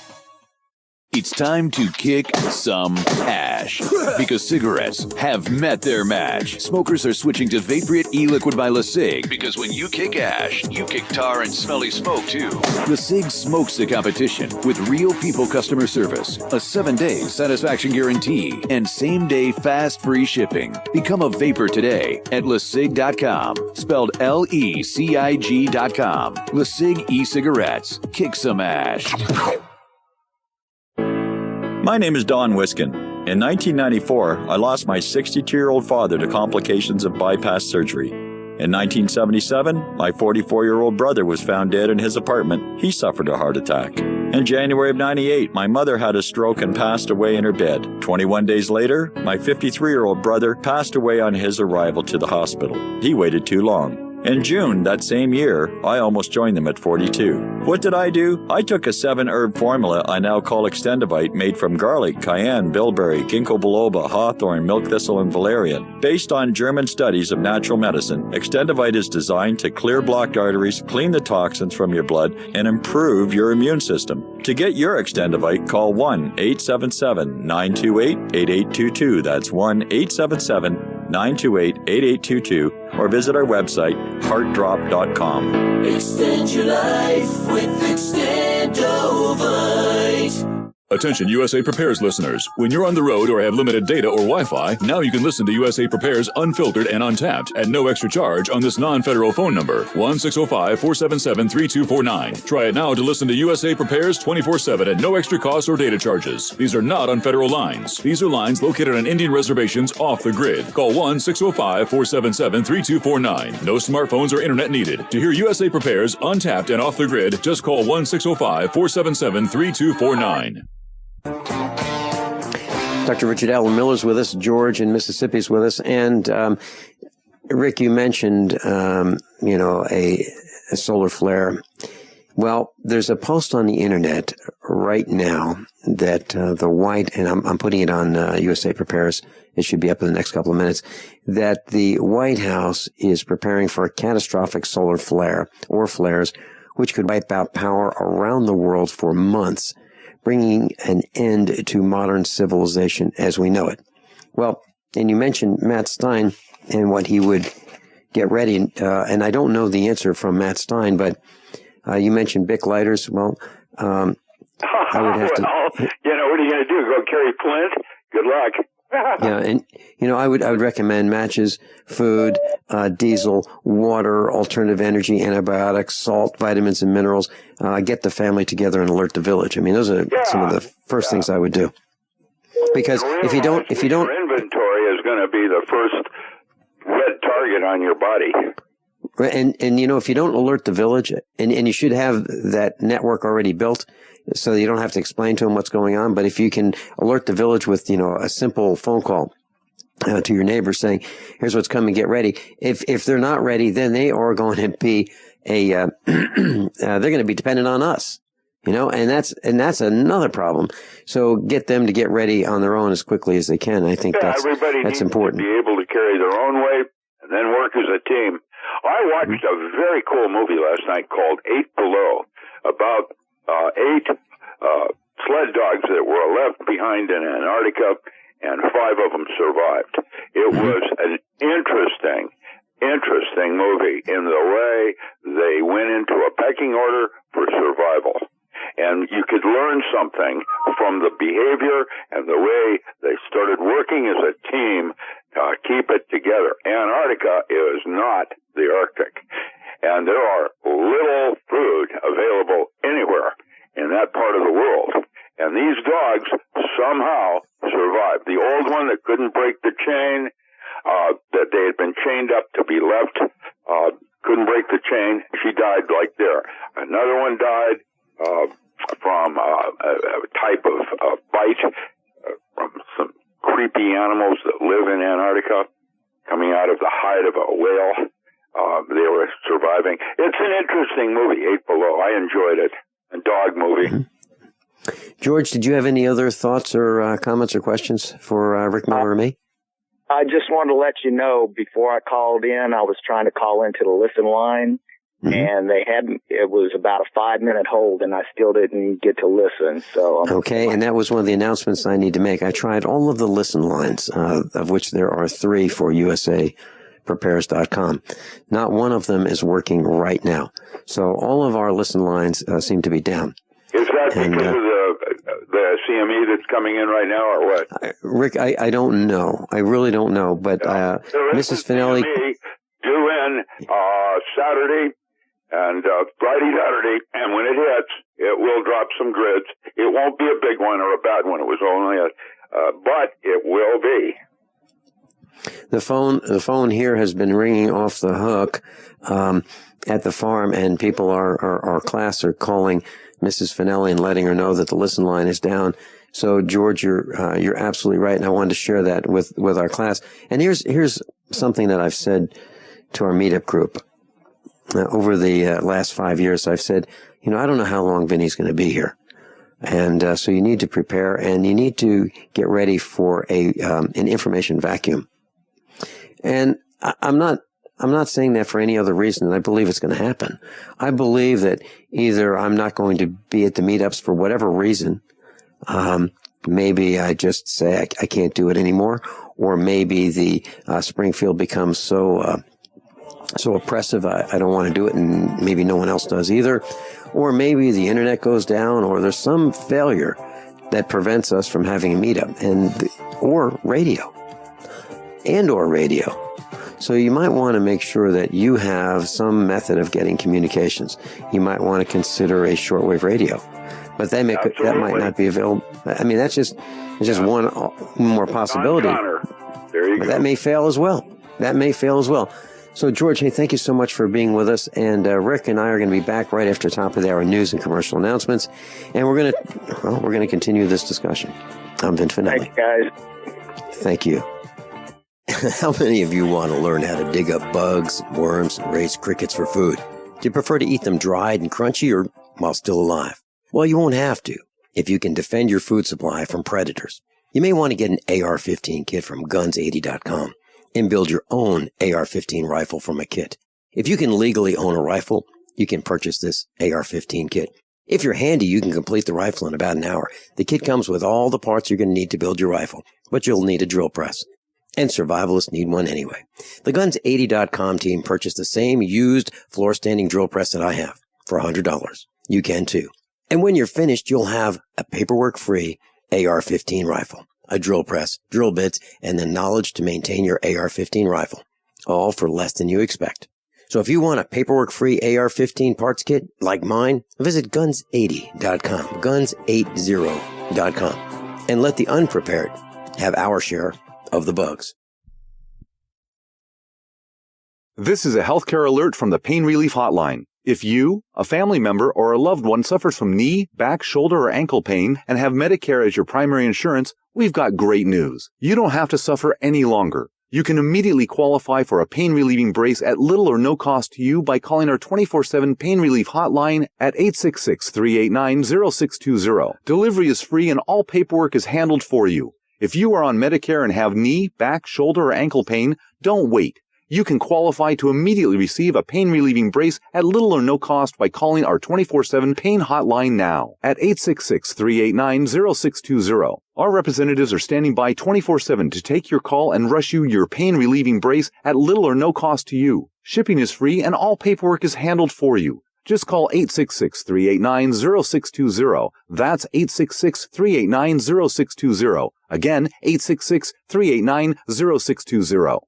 It's time to kick some ash because cigarettes have met their match. Smokers are switching to Vaporite e-liquid by LeSig because when you kick ash, you kick tar and smelly smoke too. LeSig smokes the competition with real people customer service, a 7-day satisfaction guarantee, and same-day fast free shipping. Become a vapor today at LeSig.com, spelled LECIG.com. LeSig e-cigarettes. Kick some ash. My name is Don Wiskin. In 1994, I lost my 62-year-old father to complications of bypass surgery. In 1977, my 44-year-old brother was found dead in his apartment. He suffered a heart attack. In January of 98, my mother had a stroke and passed away in her bed. 21 days later, my 53-year-old brother passed away on his arrival to the hospital. He waited too long. In June that same year, I almost joined them at 42. What did I do? I took a 7-herb formula I now call Extendivite, made from garlic, cayenne, bilberry, ginkgo biloba, hawthorn, milk thistle, and valerian. Based on German studies of natural medicine, Extendivite is designed to clear blocked arteries, clean the toxins from your blood, and improve your immune system. To get your Extendivite, call 1-877-928-8822. That's 1-877-928-8822. 928-8822 or visit our website, heartdrop.com. Extend your life with Extendovite. Attention USA Prepares listeners. When you're on the road or have limited data or Wi-Fi, now you can listen to USA Prepares Unfiltered and Untapped at no extra charge on this non-federal phone number, 1-605-477-3249. Try it now to listen to USA Prepares 24/7 at no extra cost or data charges. These are not on federal lines. These are lines located on Indian reservations off the grid. Call 1-605-477-3249. No smartphones or internet needed. To hear USA Prepares Untapped and off the grid, just call 1-605-477-3249. Dr. Richard Allen Miller's with us. George in Mississippi's with us. And Rick, you mentioned, a solar flare. Well, there's a post on the internet right now that the White, and I'm putting it on USA Prepares. It should be up in the next couple of minutes, that the White House is preparing for a catastrophic solar flare or flares, which could wipe out power around the world for months, bringing an end to modern civilization as we know it. Well, and you mentioned Matt Stein and what he would get ready, and I don't know the answer from Matt Stein, but you mentioned Bic lighters. Well, I would have to. What are you going to do? Go carry Flint? Good luck. Yeah, and I would recommend matches, food, diesel, water, alternative energy, antibiotics, salt, vitamins, and minerals. Get the family together and alert the village. I mean, those are some of the first things I would do. Because if you don't, your inventory is going to be the first red target on your body. And if you don't alert the village, and you should have that network already built, so you don't have to explain to them what's going on. But if you can alert the village with, a simple phone call to your neighbors saying, here's what's coming, get ready. If they're not ready, then they are going to be they're going to be dependent on us, and that's another problem. So get them to get ready on their own as quickly as they can. I think that's important. To be able to carry their own weight and then work as a team. I watched a very cool movie last night called 8 Below about 8 sled dogs that were left behind in Antarctica, and 5 of them survived. It was an interesting movie in the way they went into a pecking order for survival. And you could learn something from the behavior and the way they started working as a team to keep it together. Antarctica is not the Arctic, and there are little food available anywhere in that part of the world. And these dogs somehow survived. The old one that couldn't break the chain, that they had been chained up to be left, couldn't break the chain. She died right there. Another one died from a type of bite from some creepy animals that live in Antarctica, coming out of the hide of a whale. They were surviving. It's an interesting movie, 8 Below. I enjoyed it. A dog movie. George, did you have any other thoughts or comments or questions for Rick Miller or me? I just wanted to let you know, before I called in, I was trying to call into the listen line, and it was about a 5-minute hold, and I still didn't get to listen. So okay, and that was one of the announcements I need to make. I tried all of the listen lines, of which there are 3 for USAPrepares.com. Not one of them is working right now. So all of our listen lines seem to be down. Is that because of the CME that's coming in right now, or what? Rick, I don't know. I really don't know. But Mrs. Finelli, due in Saturday and Friday, Saturday, and when it hits, it will drop some grids. It won't be a big one or a bad one. It was only but it will be. The phone here has been ringing off the hook at the farm, and people our class are calling Mrs. Finelli and letting her know that the listen line is down. So George, you're absolutely right, and I wanted to share that with our class. And here's something that I've said to our meetup group over the last 5 years. I've said, I don't know how long Vinny's going to be here, and so you need to prepare, and you need to get ready for an information vacuum. And I'm not saying that for any other reason than I believe it's going to happen. I believe that either I'm not going to be at the meetups for whatever reason, Maybe I just say I can't do it anymore, or maybe the Springfield becomes so oppressive I don't want to do it, and maybe no one else does either, or maybe the internet goes down, or there's some failure that prevents us from having a meetup, or radio. So you might want to make sure that you have some method of getting communications. You might want to consider a shortwave radio, but that might not be available. I mean, it's just one more possibility. There you go. go. That may fail as well. So, George, hey, thank you so much for being with us. And Rick and I are going to be back right after top of the hour news and commercial announcements, and we're going to continue this discussion. I'm Vincent Finelli. Thanks, guys. Thank you. How many of you want to learn how to dig up bugs, worms, and raise crickets for food? Do you prefer to eat them dried and crunchy or while still alive? Well, you won't have to if you can defend your food supply from predators. You may want to get an AR-15 kit from guns80.com and build your own AR-15 rifle from a kit. If you can legally own a rifle, you can purchase this AR-15 kit. If you're handy, you can complete the rifle in about an hour. The kit comes with all the parts you're going to need to build your rifle, but you'll need a drill press. And survivalists need one anyway. The Guns80.com team purchased the same used floor-standing drill press that I have for $100. You can too. And when you're finished, you'll have a paperwork-free AR-15 rifle, a drill press, drill bits, and the knowledge to maintain your AR-15 rifle, all for less than you expect. So if you want a paperwork-free AR-15 parts kit like mine, visit Guns80.com, Guns80.com, and let the unprepared have our share of the bugs. This is a healthcare alert from the Pain Relief Hotline. If you, a family member, or a loved one suffers from knee, back, shoulder, or ankle pain and have Medicare as your primary insurance, we've got great news. You don't have to suffer any longer. You can immediately qualify for a pain-relieving brace at little or no cost to you by calling our 24/7 Pain Relief Hotline at 866-389-0620. Delivery is free and all paperwork is handled for you. If you are on Medicare and have knee, back, shoulder, or ankle pain, don't wait. You can qualify to immediately receive a pain-relieving brace at little or no cost by calling our 24/7 Pain Hotline now at 866-389-0620. Our representatives are standing by 24/7 to take your call and rush you your pain-relieving brace at little or no cost to you. Shipping is free and all paperwork is handled for you. Just call 866-389-0620. That's 866-389-0620. Again, 866-389-0620.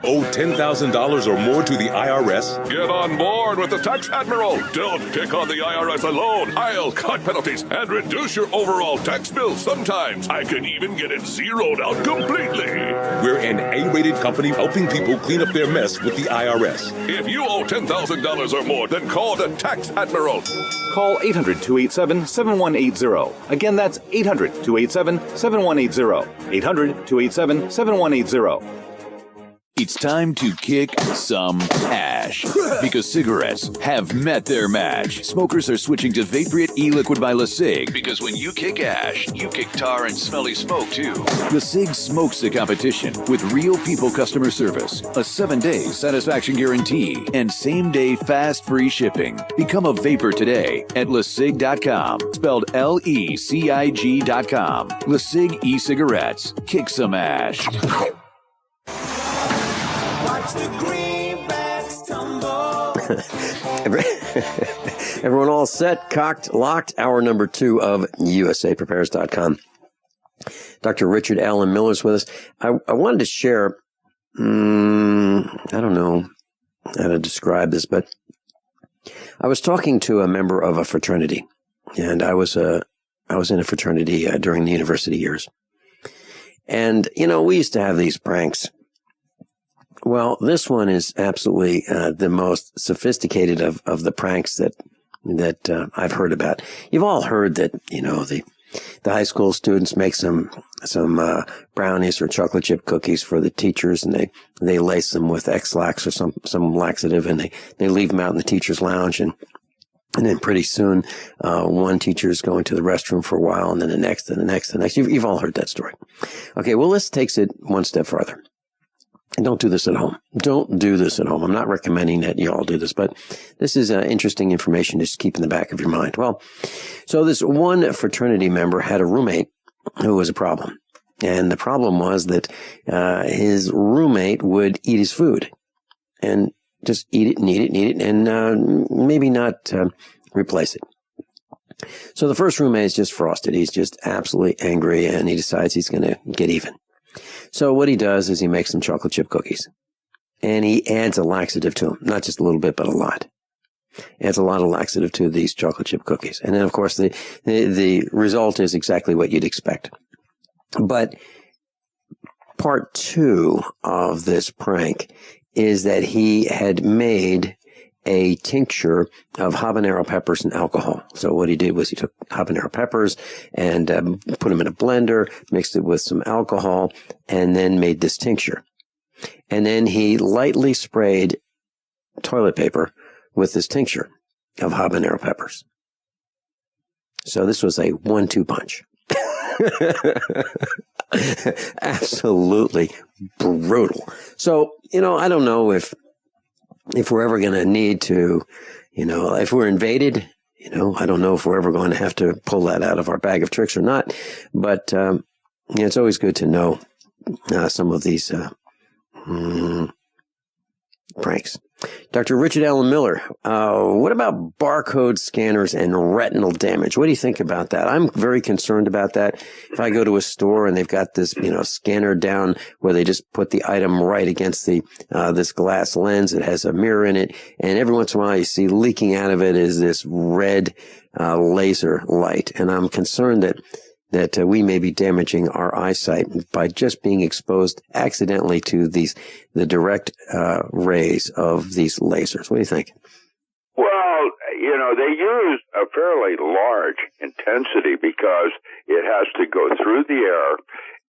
Owe $10,000 or more to the IRS? Get on board with the Tax Admiral. Don't pick on the IRS alone. I'll cut penalties and reduce your overall tax bill. Sometimes I can even get it zeroed out completely. We're an A-rated company helping people clean up their mess with the IRS. If you owe $10,000 or more, then call the Tax Admiral. Call 800-287-7180. Again, that's 800-287-7180. 800-287-7180. It's time to kick some ash because cigarettes have met their match. Smokers are switching to Vaporite e-liquid by LeSig because when you kick ash, you kick tar and smelly smoke too. LeSig smokes the competition with real people customer service, a 7-day satisfaction guarantee, and same-day fast free shipping. Become a vapor today at LeSig.com, spelled LECIG.com. LeSig e-cigarettes. Kick some ash. Watch the greenbacks tumble. Everyone all set, cocked, locked. Hour number 2 of USAPrepares.com. Dr. Richard Allen Miller is with us. I wanted to share, I don't know how to describe this, but I was talking to a member of a fraternity, and I was in a fraternity during the university years. And, we used to have these pranks. Well, this one is absolutely the most sophisticated of the pranks that I've heard about. You've all heard that, the high school students make some brownies or chocolate chip cookies for the teachers, and they lace them with X-Lax or some laxative, and they leave them out in the teacher's lounge, and then pretty soon one teacher is going to the restroom for a while, and then the next and the next and the next. You've all heard that story. Okay, well, this takes it one step farther. And don't do this at home. Don't do this at home. I'm not recommending that you all do this, but this is interesting information to just keep in the back of your mind. Well, so this one fraternity member had a roommate who was a problem. And the problem was that his roommate would eat his food and just eat it and eat it and eat it and maybe not replace it. So the first roommate is just frosted. He's just absolutely angry, and he decides he's going to get even. So what he does is he makes some chocolate chip cookies, and he adds a laxative to them. Not just a little bit, but a lot. Adds a lot of laxative to these chocolate chip cookies. And then, of course, the result is exactly what you'd expect. But part 2 of this prank is that he had made a tincture of habanero peppers and alcohol. So what he did was he took habanero peppers and put them in a blender, mixed it with some alcohol, and then made this tincture. And then he lightly sprayed toilet paper with this tincture of habanero peppers. So this was a 1-2 punch. Absolutely brutal. So, I don't know if we're ever going to need to, if we're invaded, I don't know if we're ever going to have to pull that out of our bag of tricks or not. But it's always good to know some of these pranks. Dr. Richard Allen Miller, what about barcode scanners and retinal damage? What do you think about that? I'm very concerned about that. If I go to a store and they've got this, scanner down where they just put the item right against the this glass lens, it has a mirror in it, and every once in a while you see leaking out of it is this red laser light, and I'm concerned that we may be damaging our eyesight by just being exposed accidentally to the direct rays of these lasers. What do you think? Well, they use a fairly large intensity because it has to go through the air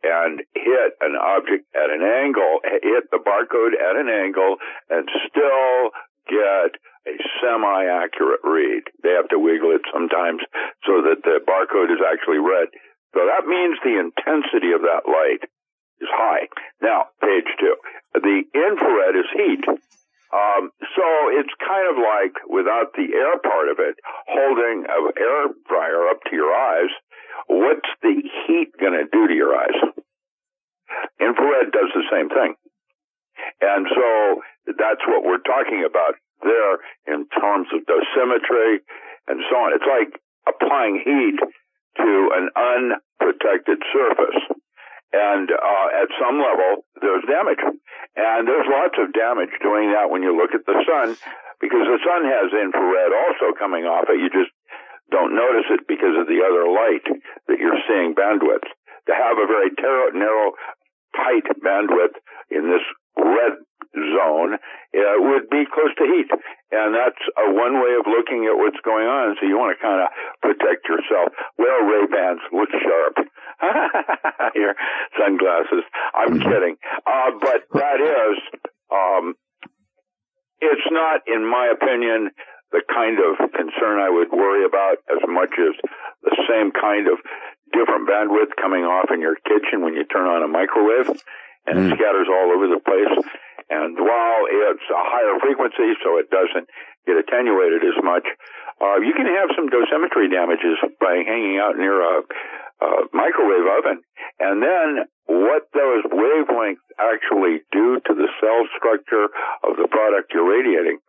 and hit an object at an angle, hit the barcode at an angle, and still get a semi-accurate read. They have to wiggle it sometimes so that the barcode is actually read. So that means the intensity of that light is high. Now, page 2. The infrared is heat. So it's kind of like, without the air part of it, holding an air dryer up to your eyes, what's the heat going to do to your eyes? Infrared does the same thing. And so that's what we're talking about there in terms of dosimetry and so on. It's like applying heat to an unprotected surface. And at some level, there's damage. And there's lots of damage doing that when you look at the sun, because the sun has infrared also coming off it. You just don't notice it because of the other light that you're seeing bandwidth. To have a very narrow, tight bandwidth in this red zone would be close to heat. And that's one way of looking at what's going on. So you want to kind of protect yourself. Wear Ray-Bans, look sharp. Your sunglasses. I'm kidding. But that is, it's not, in my opinion, the kind of concern I would worry about as much as the same kind of different bandwidth coming off in your kitchen when you turn on a microwave and it scatters all over the place. And while it's a higher frequency, so it doesn't get attenuated as much, you can have some dosimetry damages by hanging out near a microwave oven. And then what those wavelengths actually do to the cell structure of the product you're radiating,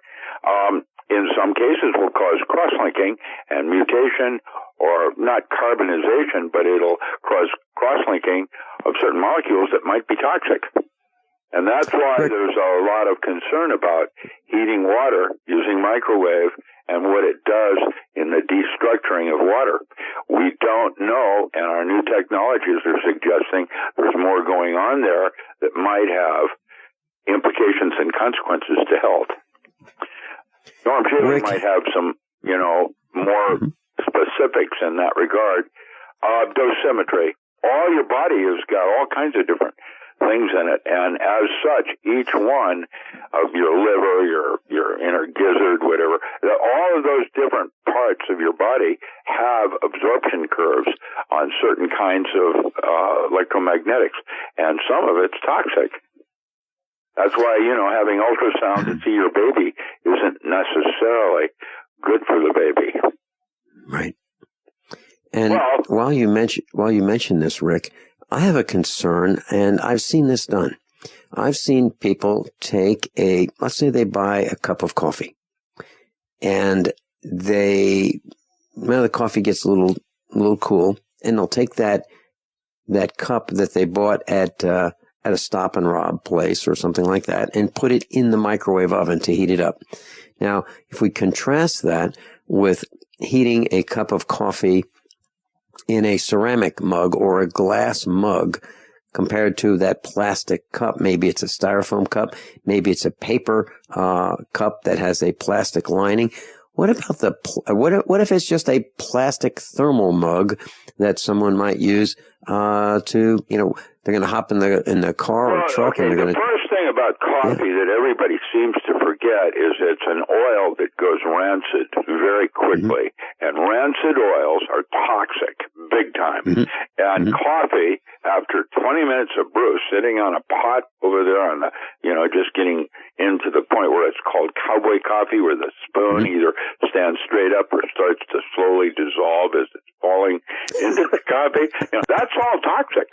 in some cases will cause cross-linking and mutation, or not carbonization, but it'll cause cross-linking of certain molecules that might be toxic. And that's why there's a lot of concern about heating water using microwave and what it does in the destructuring of water. We don't know, and our new technologies are suggesting there's more going on there that might have implications and consequences to health. Norm Shealy might have some, more specifics in that regard. Dosimetry. All your body has got all kinds of different things in it, and as such, each one of your liver, your inner gizzard, whatever, all of those different parts of your body have absorption curves on certain kinds of electromagnetics, and some of it's toxic. That's why, having ultrasound to see your baby isn't necessarily good for the baby. Right. And while you mention this, Rick, I have a concern, and I've seen this done. I've seen people take let's say they buy a cup of coffee, and the coffee gets a little cool, and they'll take that cup that they bought at a Stop and Rob place or something like that and put it in the microwave oven to heat it up. Now, if we contrast that with heating a cup of coffee in a ceramic mug or a glass mug compared to that plastic cup, maybe it's a styrofoam cup, maybe it's a paper cup that has a plastic lining. What about what if it's just a plastic thermal mug that someone might use to, they're going to hop in the car or truck and they're going to... The first thing about coffee that everybody seems to forget is it's an oil that goes rancid very quickly. And rancid oils are toxic, big time. And coffee, after 20 minutes of brew, sitting on a pot over there on the, just getting into the point where it's called cowboy coffee, where the spoon either stands straight up or starts to slowly dissolve as it's falling into the coffee. That's all toxic.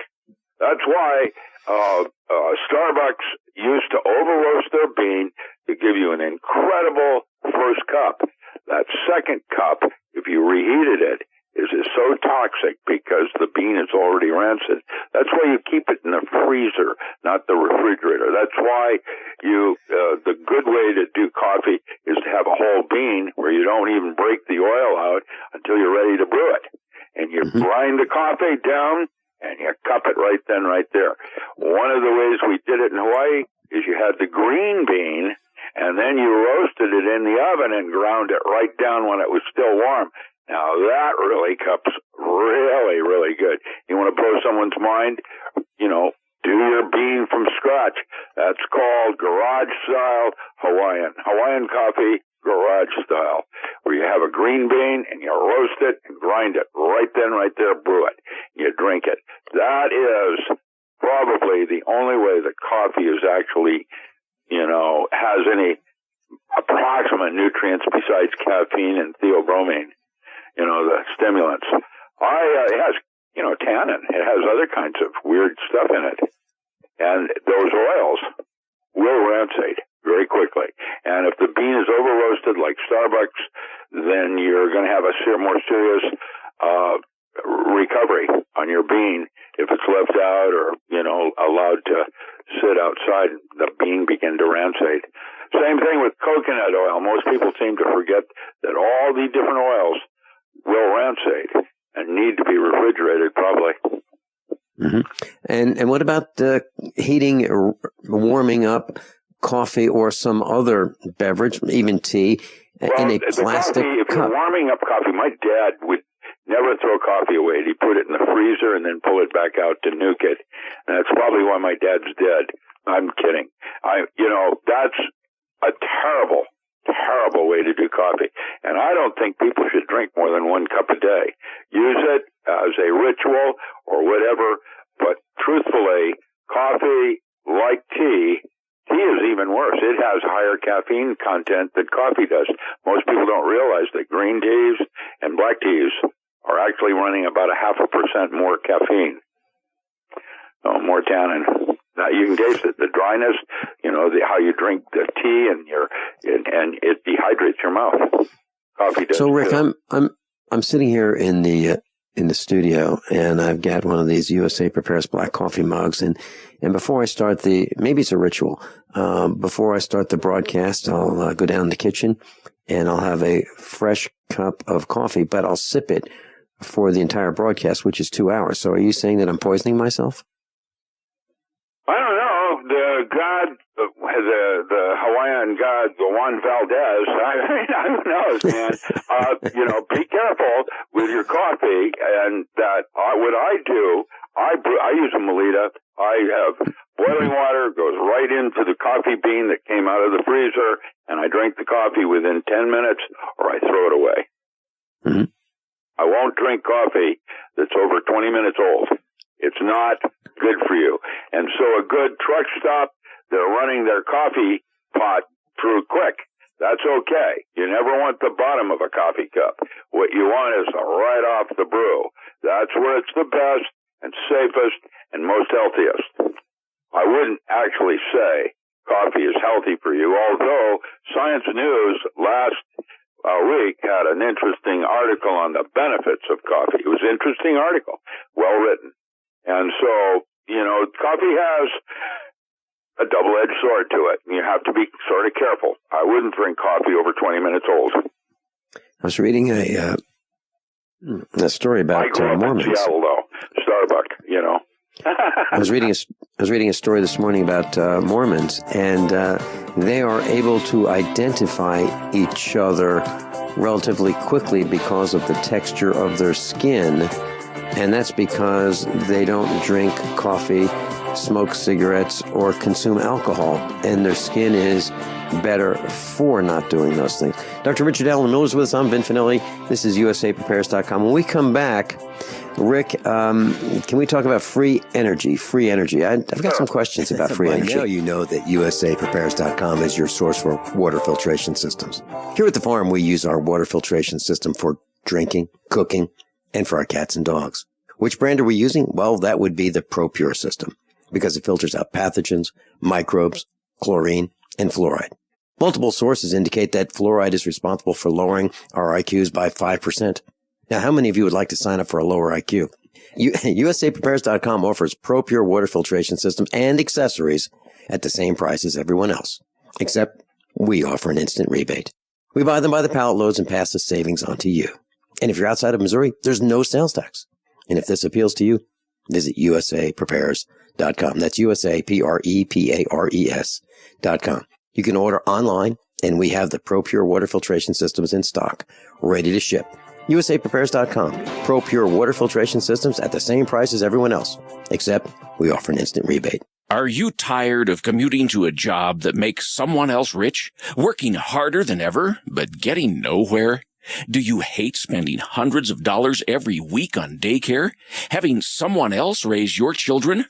That's why Starbucks used to over-roast their bean to give you an incredible first cup. That second cup, if you reheated it, is so toxic because the bean is already rancid. That's why you keep it in the freezer, not the refrigerator. That's why the good way to do coffee is to have a whole bean where you don't even break the oil out until you're ready to brew it. And you grind the coffee down and you cup it right then, right there. One of the ways we did it in Hawaii is you had the green bean and then you roasted it in the oven and ground it right down when it was still warm. Now that really cups really, really good. You want to blow someone's mind? Do your bean from scratch. That's called garage style Hawaiian coffee, garage style, where you have a green bean and you roast it and grind it right then, right there, brew it. You drink it. That is probably the only way that coffee is actually, has any approximate nutrients besides caffeine and theobromine. The stimulants. It has, tannin. It has other kinds of weird stuff in it. And those oils will rancid very quickly. And if the bean is over-roasted like Starbucks, then you're going to have a more serious recovery on your bean if it's left out or, allowed to sit outside and the bean begin to rancid. Same thing with coconut oil. Most people seem to forget that all the different oils will rancid and need to be refrigerated probably. And what about warming up coffee or some other beverage, even tea, in a plastic coffee, if cup? you're warming up coffee, my dad would never throw coffee away. He'd put it in the freezer and then pull it back out to nuke it. And that's probably why my dad's dead. I'm kidding. That's a terrible way to do coffee. And I don't think people should drink more than 1 cup a day. Use it as a ritual or whatever. But truthfully, coffee, like tea is even worse. It has higher caffeine content than coffee does. Most people don't realize that green teas and black teas are actually running about 0.5% more caffeine. More tannin. Now you can taste it, the dryness, how you drink the tea and it dehydrates your mouth. Coffee does. So Rick, I'm sitting here in the studio and I've got one of these USA Prepares black coffee mugs and before I start maybe it's a ritual, before I start the broadcast, I'll go down in the kitchen and I'll have a fresh cup of coffee, but I'll sip it for the entire broadcast, which is 2 hours. So are you saying that I'm poisoning myself? I don't know. The god, the Hawaiian god, the Juan Valdez, who knows, man? Be careful with your coffee. And what I do, I use a Melita. I have boiling water, goes right into the coffee bean that came out of the freezer, and I drink the coffee within 10 minutes, or I throw it away. I won't drink coffee that's over 20 minutes old. It's not good for you. And so a good truck stop they're running their coffee pot through quick. That's okay. You never want the bottom of a coffee cup. What you want is right off the brew. That's where it's the best and safest and most healthiest. I wouldn't actually say coffee is healthy for you, although Science News last week had an interesting article on the benefits of coffee. It was an interesting article, well written. And so, coffee has a double-edged sword to it. You have to be sort of careful. I wouldn't drink coffee over 20 minutes old. I was reading a story about Mormons. In Seattle, though. Starbucks, I was reading a story this morning about Mormons, and they are able to identify each other relatively quickly because of the texture of their skin, and that's because they don't drink coffee, smoke cigarettes, or consume alcohol, and their skin is better for not doing those things. Dr. Richard Allen Miller is with us. I'm Vin Finelli. This is USAPrepares.com. When we come back, Rick, can we talk about free energy? I've got some questions about free energy. Now you know that USAPrepares.com is your source for water filtration systems. Here at the farm, we use our water filtration system for drinking, cooking, and for our cats and dogs. Which brand are we using? Well, that would be the ProPure system, because it filters out pathogens, microbes, chlorine, and fluoride. Multiple sources indicate that fluoride is responsible for lowering our IQs by 5%. Now, how many of you would like to sign up for a lower IQ? USAPrepares.com offers ProPure water filtration systems and accessories at the same price as everyone else, except we offer an instant rebate. We buy them by the pallet loads and pass the savings on to you. And if you're outside of Missouri, there's no sales tax. And if this appeals to you, visit USAPrepares.com. That's USAPrepares.com. You can order online, and we have the ProPure water filtration systems in stock, ready to ship. USAPrepares.com. ProPure water filtration systems at the same price as everyone else, except we offer an instant rebate. Are you tired of commuting to a job that makes someone else rich, working harder than ever, but getting nowhere? Do you hate spending hundreds of dollars every week on daycare, having someone else raise your children?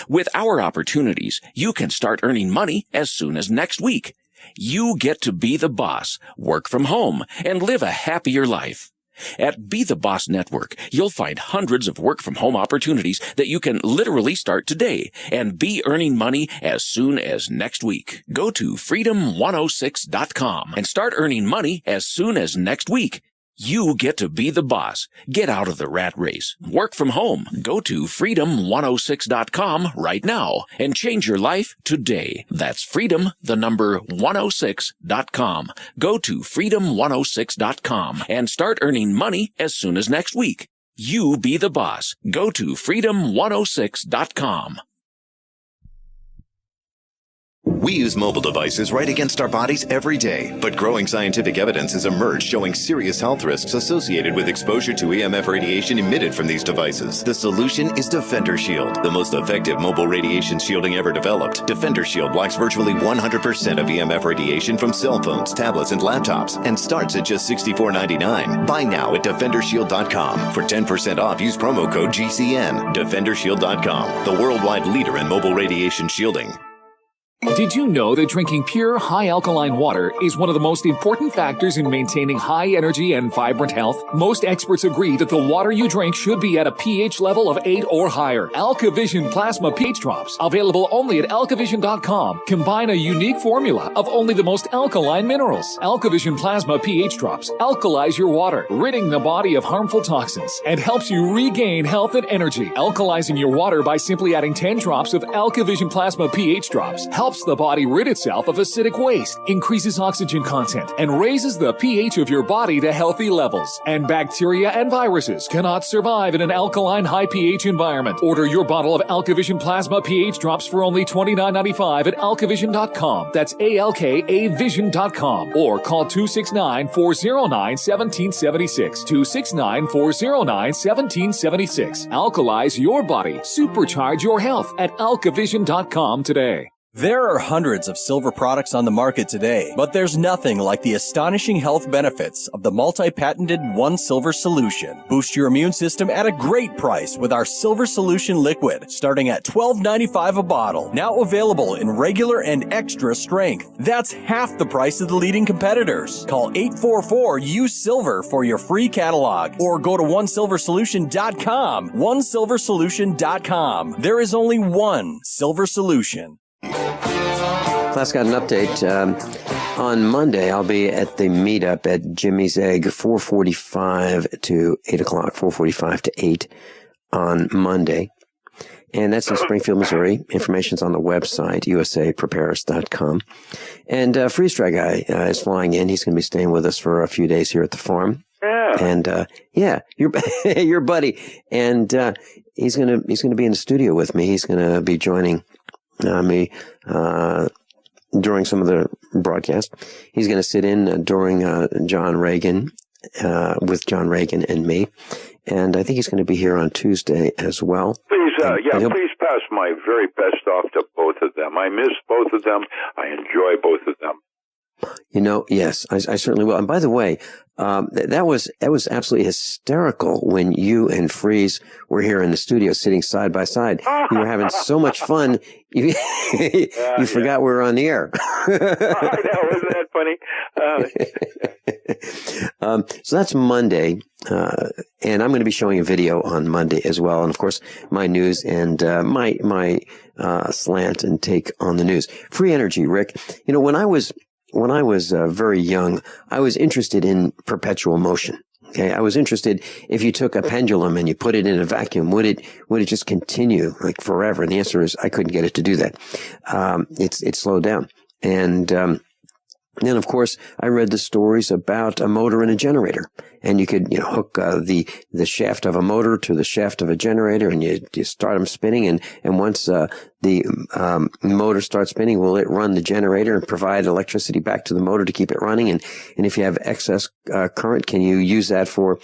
With our opportunities, you can start earning money as soon as next week. You get to be the boss, work from home, and live a happier life. At Be the Boss Network, you'll find hundreds of work-from-home opportunities that you can literally start today and be earning money as soon as next week. Go to freedom106.com and start earning money as soon as next week. You get to be the boss. Get out of the rat race. Work from home. Go to freedom106.com right now and change your life today. That's freedom106.com. Go to freedom106.com and start earning money as soon as next week. You be the boss. Go to freedom106.com. We use mobile devices right against our bodies every day, but growing scientific evidence has emerged showing serious health risks associated with exposure to EMF radiation emitted from these devices. The solution is Defender Shield, the most effective mobile radiation shielding ever developed. Defender Shield blocks virtually 100% of EMF radiation from cell phones, tablets, and laptops, and starts at just $64.99. Buy now at DefenderShield.com. For 10% off, use promo code GCN. DefenderShield.com, the worldwide leader in mobile radiation shielding. Did you know that drinking pure, high-alkaline water is one of the most important factors in maintaining high energy and vibrant health? Most experts agree that the water you drink should be at a pH level of 8 or higher. AlkaVision Plasma pH Drops, available only at alkavision.com, combine a unique formula of only the most alkaline minerals. AlkaVision Plasma pH Drops alkalize your water, ridding the body of harmful toxins, and helps you regain health and energy. Alkalizing your water by simply adding 10 drops of AlkaVision Plasma pH Drops helps the body rid itself of acidic waste, increases oxygen content, and raises the pH of your body to healthy levels. And bacteria and viruses cannot survive in an alkaline high pH environment. Order your bottle of AlkaVision Plasma pH Drops for only $29.95 at alkavision.com. That's ALKAvision.com. Or call 269-409-1776. 269-409-1776. Alkalize your body. Supercharge your health at alkavision.com today. There are hundreds of silver products on the market today, but there's nothing like the astonishing health benefits of the multi-patented One Silver Solution. Boost your immune system at a great price with our Silver Solution Liquid, starting at $12.95 a bottle. Now available in regular and extra strength. That's half the price of the leading competitors. Call 844-USILVER for your free catalog, or go to onesilversolution.com. Onesilversolution.com. There is only one Silver Solution. Class got an update. On Monday, I'll be at the meetup at Jimmy's Egg, 4:45 to 8 o'clock, 4:45 to 8 on Monday. And that's in Springfield, Missouri. Information's on the website, usapreparedness.com. And Freeze Dry Guy is flying in. He's going to be staying with us for a few days here at the farm. Yeah. And your buddy. And he's going to be in the studio with me. He's going to be joining me during some of the broadcast. He's going to sit in during John Regan, with John Regan and me. And I think he's going to be here on Tuesday as well. Please, please pass my very best off to both of them. I miss both of them. I enjoy both of them. Yes, I certainly will. And by the way, that was absolutely hysterical when you and Freeze were here in the studio sitting side by side. You were having so much fun. You forgot we were on the air. I know, wasn't that funny? So that's Monday. And I'm going to be showing a video on Monday as well. And of course, my news and, my slant and take on the news. Free energy, Rick. When I was very young, I was interested in perpetual motion. Okay. I was interested if you took a pendulum and you put it in a vacuum, would it just continue like forever? And the answer is I couldn't get it to do that. It slowed down. And, then, of course, I read the stories about a motor and a generator, and you could, hook the shaft of a motor to the shaft of a generator, and you start them spinning, and once the motor starts spinning, will it run the generator and provide electricity back to the motor to keep it running? And if you have excess current, can you use that for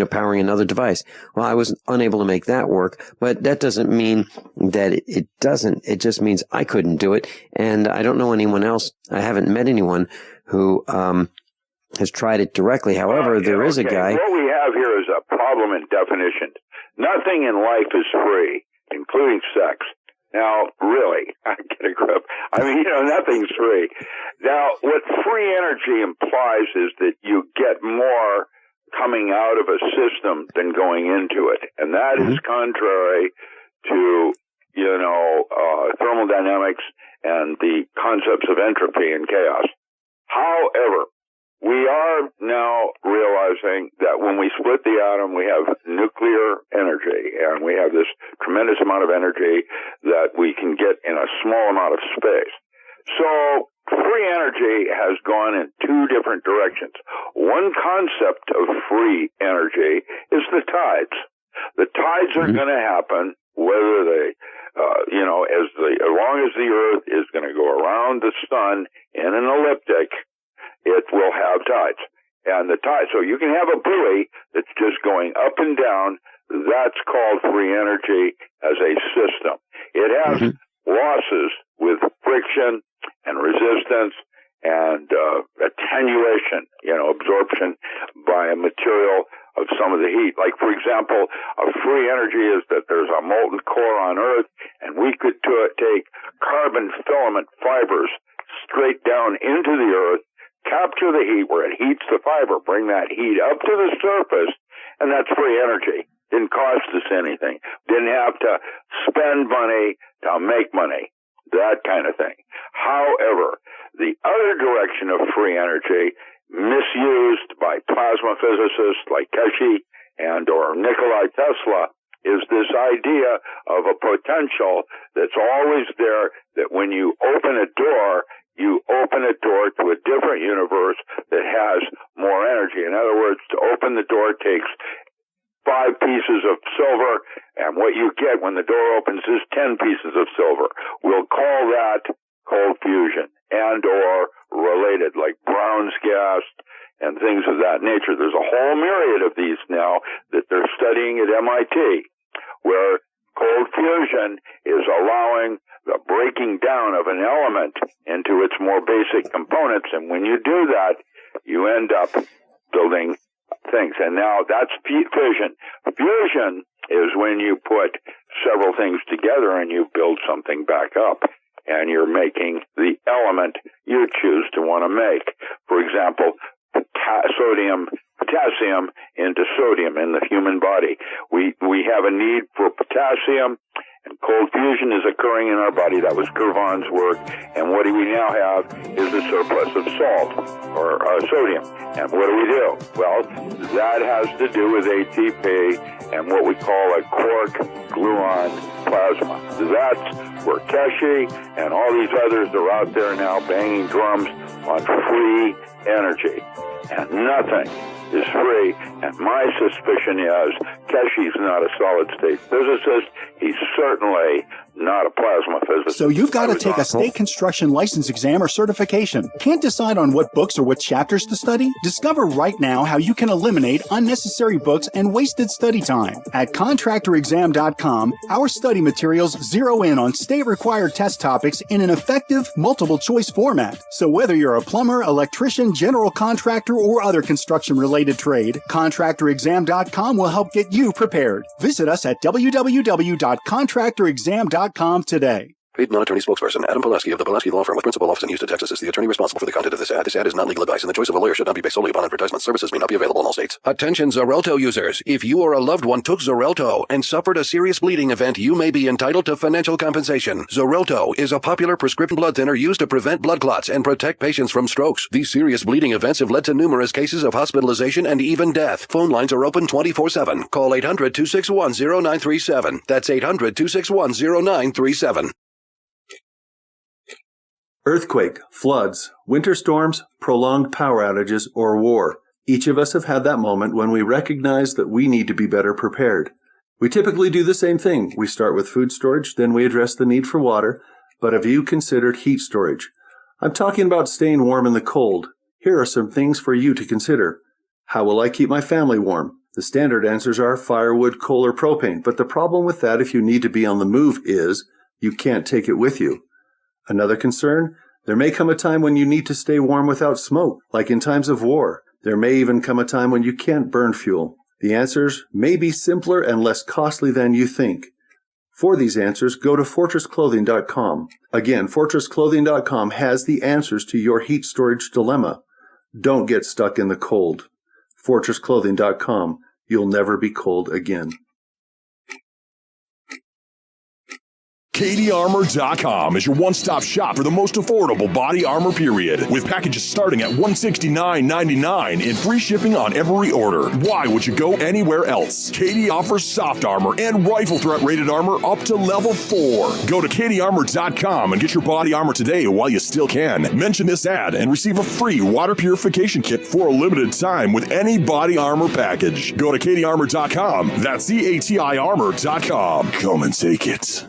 powering another device? Well, I was unable to make that work, but that doesn't mean that it doesn't. It just means I couldn't do it, and I don't know anyone else. I haven't met anyone who has tried it directly. However, there is a guy. What we have here is a problem in definition. Nothing in life is free, including sex. Now, really, I get a grip. I mean, nothing's free. Now, what free energy implies is that you get more coming out of a system than going into it. And that is contrary to, thermodynamics and the concepts of entropy and chaos. However, we are now realizing that when we split the atom, we have nuclear energy, and we have this tremendous amount of energy that we can get in a small amount of space. So free energy has gone in two different directions. One concept of free energy is the tides. The tides are going to happen whether they, as long as the Earth is going to go around the sun in an elliptic, it will have tides. And the tide, so you can have a buoy that's just going up and down. That's called free energy as a system. It has losses with friction and resistance and attenuation, absorption by a material of some of the heat. Like, for example, a free energy is that there's a molten core on Earth, and we could take carbon filament fibers straight down into the Earth, capture the heat where it heats the fiber, bring that heat up to the surface, and that's free energy. Didn't cost us anything. Didn't have to spend money to make money. That kind of thing. However, the other direction of free energy, misused by plasma physicists like Keshe and or Nikola Tesla, is this idea of a potential that's always there, that when you open a door, you open a door to a different universe that has more energy. In other words, to open the door takes 5 pieces of silver, and what you get when the door opens is 10 pieces of silver. We'll call that cold fusion and or related, like Brown's gas and things of that nature. There's a whole myriad of these now that they're studying at MIT, where cold fusion is allowing the breaking down of an element into its more basic components. And when you do that, you end up building things. And now that's fission. Fusion is when you put several things together and you build something back up. And you're making the element you choose to want to make. For example, potassium into sodium in the human body. We have a need for potassium, and cold fusion is occurring in our body. That was Kirvan's work. And what do we now have is a surplus of salt, or sodium. And what do? Well, that has to do with ATP and what we call a quark-gluon plasma. That's where Keshe and all these others are out there now banging drums on free energy. And nothing is free. And my suspicion is Keshe's not a solid-state physicist. He's certainly not a plasma physicist. So you've got to take a state construction license exam or certification. Can't decide on what books or what chapters to study? Discover right now how you can eliminate unnecessary books and wasted study time. At contractorexam.com, our study materials zero in on state-required test topics in an effective, multiple-choice format. So whether you're a plumber, electrician, general contractor, or other construction-related trade, contractorexam.com will help get you prepared. Visit us at www.contractorexam.com today. Paid non-attorney spokesperson Adam Pileski of the Pileski Law Firm with principal office in Houston, Texas is the attorney responsible for the content of this ad. This ad is not legal advice, and the choice of a lawyer should not be based solely upon advertisement. Services may not be available in all states. Attention Xarelto users. If you or a loved one took Xarelto and suffered a serious bleeding event, you may be entitled to financial compensation. Xarelto is a popular prescription blood thinner used to prevent blood clots and protect patients from strokes. These serious bleeding events have led to numerous cases of hospitalization and even death. Phone lines are open 24/7. Call 800-261-0937. That's 800-261-0937. Earthquake, floods, winter storms, prolonged power outages, or war. Each of us have had that moment when we recognize that we need to be better prepared. We typically do the same thing. We start with food storage, then we address the need for water. But have you considered heat storage? I'm talking about staying warm in the cold. Here are some things for you to consider. How will I keep my family warm? The standard answers are firewood, coal, or propane. But the problem with that if you need to be on the move is you can't take it with you. Another concern, there may come a time when you need to stay warm without smoke, like in times of war. There may even come a time when you can't burn fuel. The answers may be simpler and less costly than you think. For these answers, go to fortressclothing.com. Again, fortressclothing.com has the answers to your heat storage dilemma. Don't get stuck in the cold. fortressclothing.com. You'll never be cold again. KDArmor.com is your one-stop shop for the most affordable body armor period, with packages starting at $169.99 and free shipping on every order. Why would you go anywhere else? KD offers soft armor and rifle threat rated armor up to level 4. Go to KDArmor.com and get your body armor today while you still can. Mention this ad and receive a free water purification kit for a limited time with any body armor package. Go to KDArmor.com. That's CATI Armor.com. Come and take it.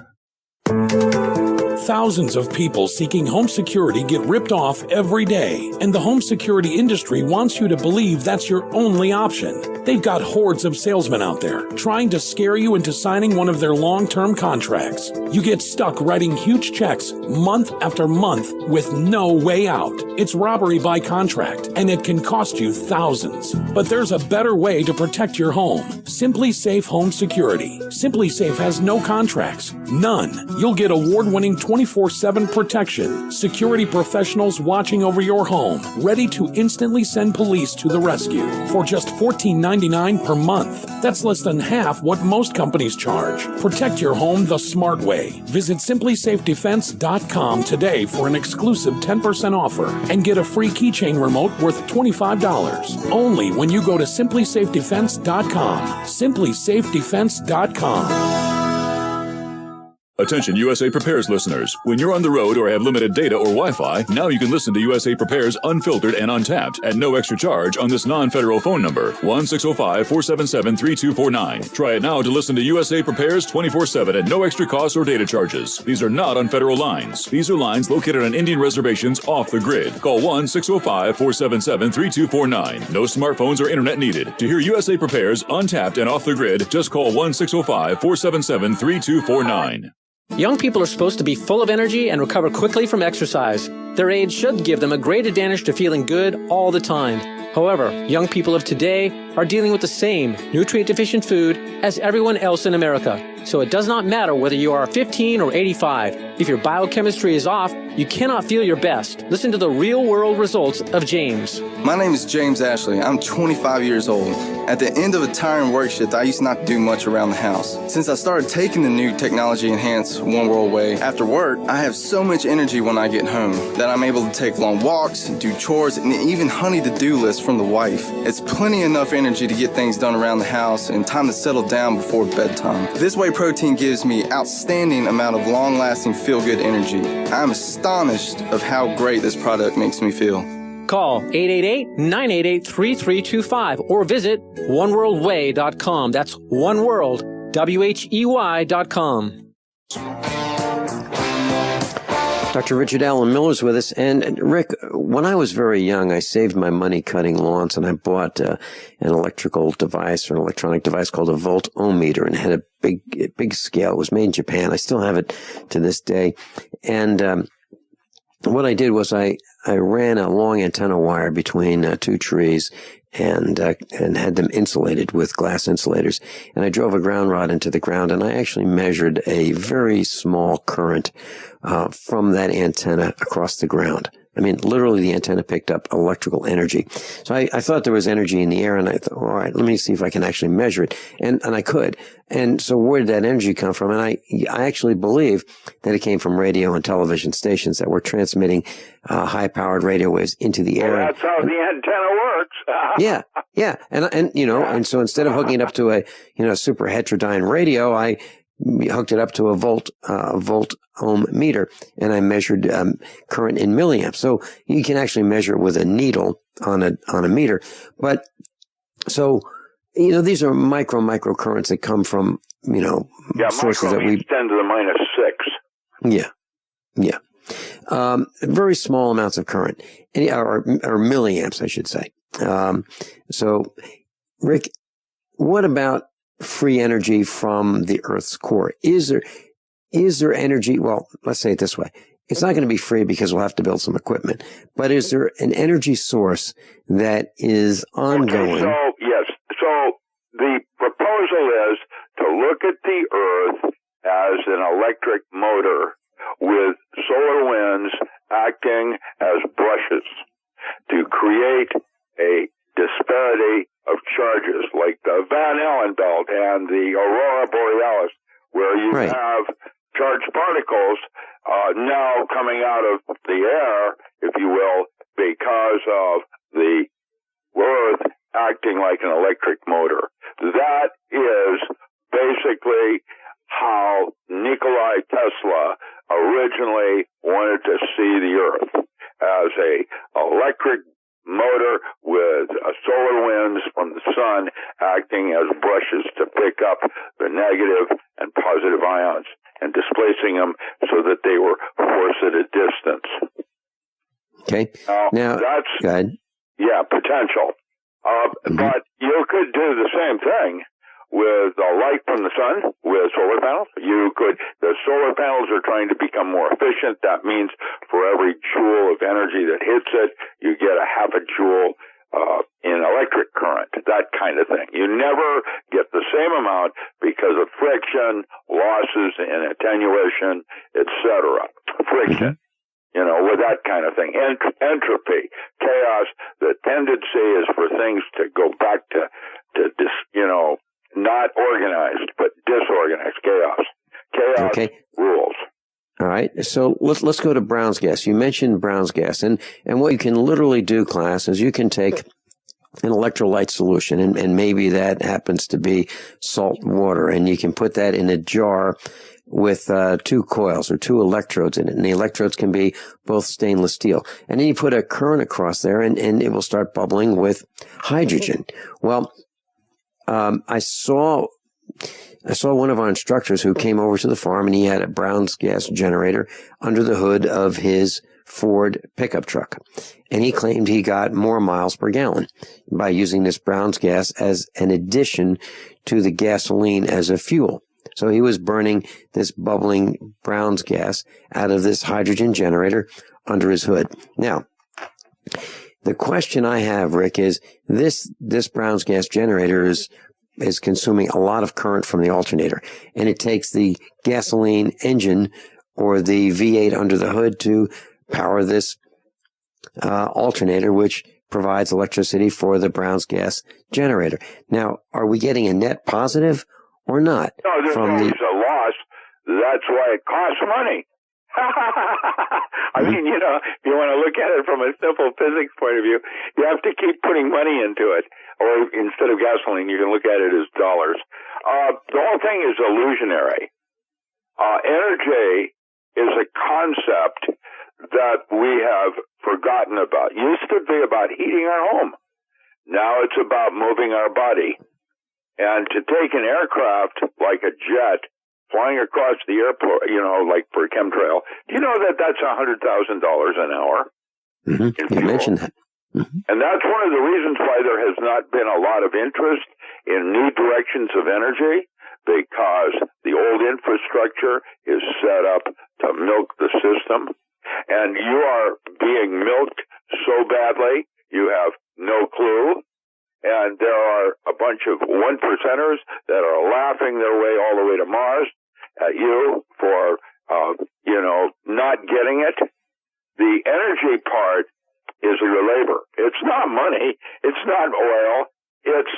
Thousands of people seeking home security get ripped off every day, and the home security industry wants you to believe that's your only option. They've got hordes of salesmen out there trying to scare you into signing one of their long-term contracts. You get stuck writing huge checks month after month with no way out. It's robbery by contract, and it can cost you thousands. But there's a better way to protect your home. Simply Safe Home Security. Simply Safe has no contracts. None. You'll get award-winning 24/7 protection. Security professionals watching over your home, ready to instantly send police to the rescue for just $14.99 per month. That's less than half what most companies charge. Protect your home the smart way. Visit simplysafedefense.com today for an exclusive 10% offer and get a free keychain remote worth $25. Only when you go to simplysafedefense.com. simplysafedefense.com. Attention USA Prepares listeners. When you're on the road or have limited data or Wi-Fi, now you can listen to USA Prepares Unfiltered and Untapped at no extra charge on this non-federal phone number, 1-605-477-3249. Try it now to listen to USA Prepares 24/7 at no extra cost or data charges. These are not on federal lines. These are lines located on Indian reservations off the grid. Call 1-605-477-3249. No smartphones or internet needed. To hear USA Prepares Untapped and off the grid, just call 1-605-477-3249. Young people are supposed to be full of energy and recover quickly from exercise. Their age should give them a great advantage to feeling good all the time. However, young people of today are dealing with the same nutrient-deficient food as everyone else in America. So it does not matter whether you are 15 or 85. If your biochemistry is off, you cannot feel your best. Listen to the real-world results of James. My name is James Ashley. I'm 25 years old. At the end of a tiring work shift, I used not to do much around the house. Since I started taking the new technology-enhanced One World Way, after work, I have so much energy when I get home that I'm able to take long walks, do chores, and even honey to-do lists from the wife. It's plenty enough energy to get things done around the house and time to settle down before bedtime. This Whey protein gives me outstanding amount of long-lasting feel-good energy. I'm astonished of how great this product makes me feel. Call 888-988-3325 or visit oneworldway.com. That's oneworld, WHEY.com. Dr. Richard Allen Miller's with us. And Rick, when I was very young, I saved my money cutting lawns, and I bought an electrical device or an electronic device called a volt-ohm-meter, and it had a big scale. It was made in Japan. I still have it to this day. And what I did was I ran a long antenna wire between two trees and had them insulated with glass insulators. And I drove a ground rod into the ground, and I actually measured a very small current from that antenna across the ground. I mean, literally the antenna picked up electrical energy. So I thought there was energy in the air, and I thought, all right, let me see if I can actually measure it. And I could. And so where did that energy come from? And I actually believe that it came from radio and television stations that were transmitting high-powered radio waves into the air. Well, that's how the antenna works. Yeah. And so instead of hooking it up to a super heterodyne radio, I hooked it up to a volt-ohm meter, and I measured current in milliamps. So you can actually measure it with a needle on a meter. But so these are micro currents that come from sources that we 10 to the minus 6. Yeah. Very small amounts of current, or milliamps, I should say. So, Rick, what about free energy from the Earth's core? Is there energy? Well, let's say it this way. It's not going to be free because we'll have to build some equipment. But is there an energy source that is ongoing? Okay, so the proposal is to look at the Earth as an electric motor with solar winds acting as brushes to create a disparity of charges like the Van Allen belt and the Aurora Borealis, where you have charged particles now coming out of the air, if you will, because of the Earth acting like an electric motor. That is basically how Nikola Tesla originally wanted to see the Earth, as a electric motor with solar winds from the sun acting as brushes to pick up the negative and positive ions and displacing them so that they were forced at a distance. Okay. Now that's go ahead. Potential. But you could do the same thing with light from the sun with solar panels. The solar panels are trying to become more efficient. That means for every joule of energy that hits it, you get a half a joule in electric current, that kind of thing. You never get the same amount because of friction, losses in attenuation, etc. Friction. With that kind of thing. Entropy, chaos. The tendency is for things to go back to not organized, but disorganized chaos. Chaos rules. All right. So let's go to Brown's gas. You mentioned Brown's gas. And what you can literally do, class, is you can take an electrolyte solution, and maybe that happens to be salt water, and you can put that in a jar with two coils or two electrodes in it. And the electrodes can be both stainless steel. And then you put a current across there, and it will start bubbling with hydrogen. Well, I saw one of our instructors who came over to the farm, and he had a Brown's gas generator under the hood of his Ford pickup truck. And he claimed he got more miles per gallon by using this Brown's gas as an addition to the gasoline as a fuel. So he was burning this bubbling Brown's gas out of this hydrogen generator under his hood. Now, the question I have, Rick, is this Brown's gas generator is consuming a lot of current from the alternator, and it takes the gasoline engine or the V8 under the hood to power this alternator, which provides electricity for the Brown's gas generator. Now, are we getting a net positive or not? No, there's always a loss. That's why it costs money. I mean, you know, if you want to look at it from a simple physics point of view, you have to keep putting money into it. Or instead of gasoline, you can look at it as dollars. The whole thing is illusionary. Energy is a concept that we have forgotten about. It used to be about heating our home. Now it's about moving our body. And to take an aircraft like a jet flying across the airport, you know, like for a chemtrail, do you know that that's $100,000 an hour? Mm-hmm. You mentioned that. Mm-hmm. And that's one of the reasons why there has not been a lot of interest in new directions of energy, because the old infrastructure is set up to milk the system. And you are being milked so badly, you have no clue. And there are a bunch of 1%ers that are laughing their way all the way to Mars at you for, not getting it. The energy part is your labor. It's not money. It's not oil. It's,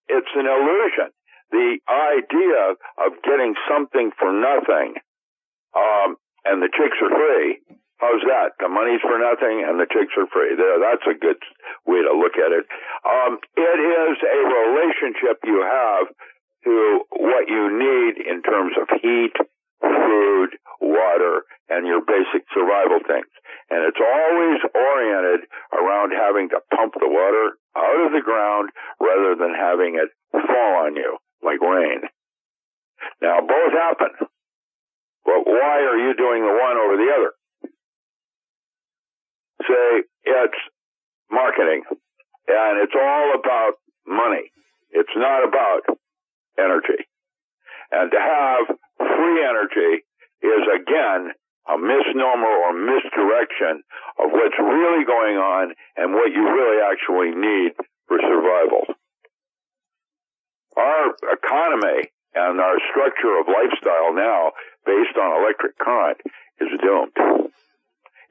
it's an illusion. The idea of getting something for nothing, and the chicks are free. How's that? The money's for nothing and the chicks are free. That's a good way to look at it. It is a relationship you have to what you need in terms of heat, food, water, and your basic survival things. And it's always oriented around having to pump the water out of the ground rather than having it fall on you like rain. Now, both happen. But why are you doing the one over the other? Say it's marketing, and it's all about money. It's not about energy. And to have free energy is, again, a misnomer or misdirection of what's really going on and what you really actually need for survival. Our economy and our structure of lifestyle now, based on electric current, is doomed.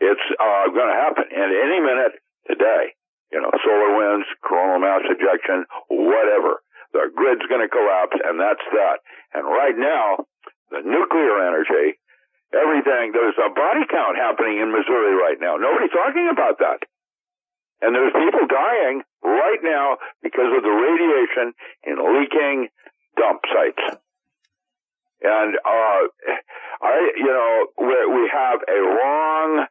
It's going to happen. And any minute today, solar winds, coronal mass ejection, whatever, the grid's going to collapse, and that's that. And right now, the nuclear energy, everything, there's a body count happening in Missouri right now. Nobody's talking about that. And there's people dying right now because of the radiation in leaking dump sites. And, we have a wrong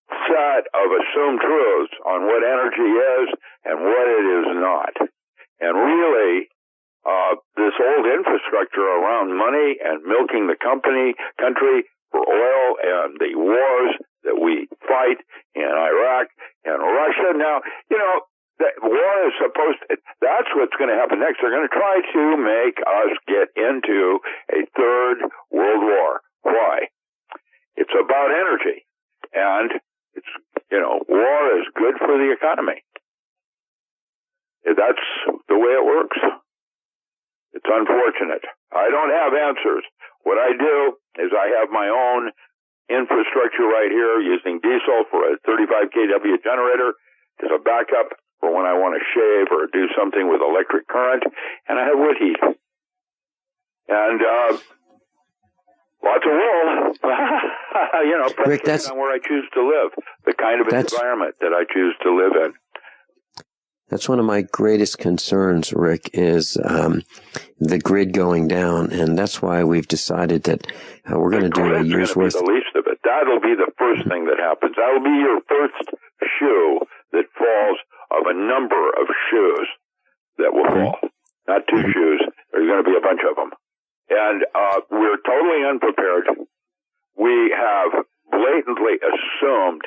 set of assumed truths on what energy is and what it is not. And really, this old infrastructure around money and milking the country for oil and the wars that we fight in Iraq and Russia. Now, that war is that's what's going to happen next. They're going to try to make us get into a third world war. Why? It's about energy. And it's, war is good for the economy. That's the way it works. It's unfortunate. I don't have answers. What I do is I have my own infrastructure right here using diesel for a 35 kW generator as a backup for when I want to shave or do something with electric current, and I have wood heat. And lots of wool, Rick, that's on where I choose to live, the kind of environment that I choose to live in. That's one of my greatest concerns, Rick, is the grid going down, and that's why we've decided that we're going to do a year's worth. The least of it. That'll be the first thing that happens. That'll be your first shoe that falls of a number of shoes that will fall. Not two shoes. There's going to be a bunch of them. And we're totally unprepared. We have blatantly assumed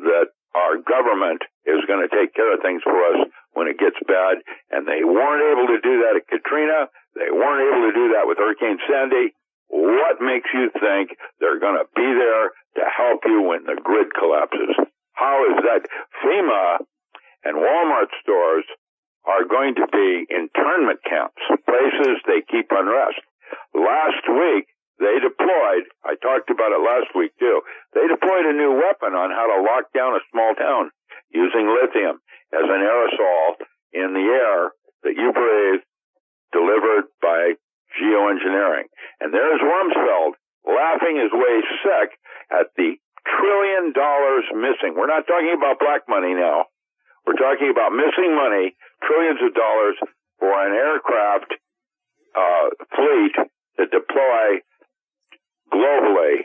that our government is going to take care of things for us when it gets bad, and they weren't able to do that at Katrina. They weren't able to do that with Hurricane Sandy. What makes you think they're going to be there to help you when the grid collapses? How is that? FEMA and Walmart stores are going to be internment camps, places they keep unrest. Last week, they deployed, I talked about it last week too, they deployed a new weapon on how to lock down a small town using lithium as an aerosol in the air that you breathe, delivered by geoengineering. And there's Rumsfeld laughing his way sick at the $1 trillion missing. We're not talking about black money now. We're talking about missing money, trillions of dollars for an aircraft fleet to deploy globally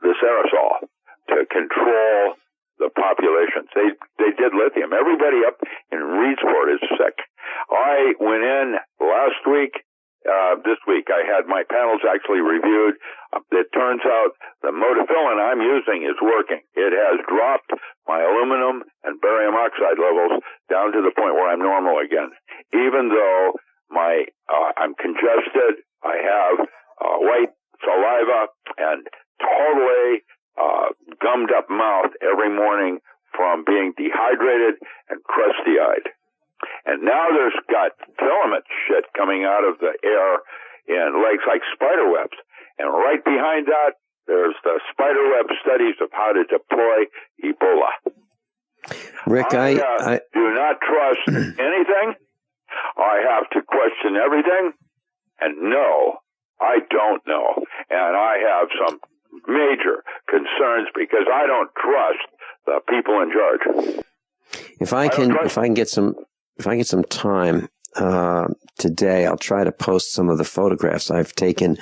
this aerosol to control the populations. They did lithium. Everybody up in Reedsport is sick. I went in last week. This week I had my panels actually reviewed. It turns out the modafillin I'm using is working. It has dropped my aluminum and barium oxide levels down to the point where I'm normal again. Even though I'm congested, I have white saliva and totally gummed up mouth every morning from being dehydrated and crusty-eyed. And now there's got filament shit coming out of the air in lakes like spider webs. And right behind that, there's the spider web studies of how to deploy Ebola. Rick, I do not trust anything. I have to question everything. And no, I don't know. And I have some major concerns because I don't trust the people in charge. If I can get some time today, I'll try to post some of the photographs I've taken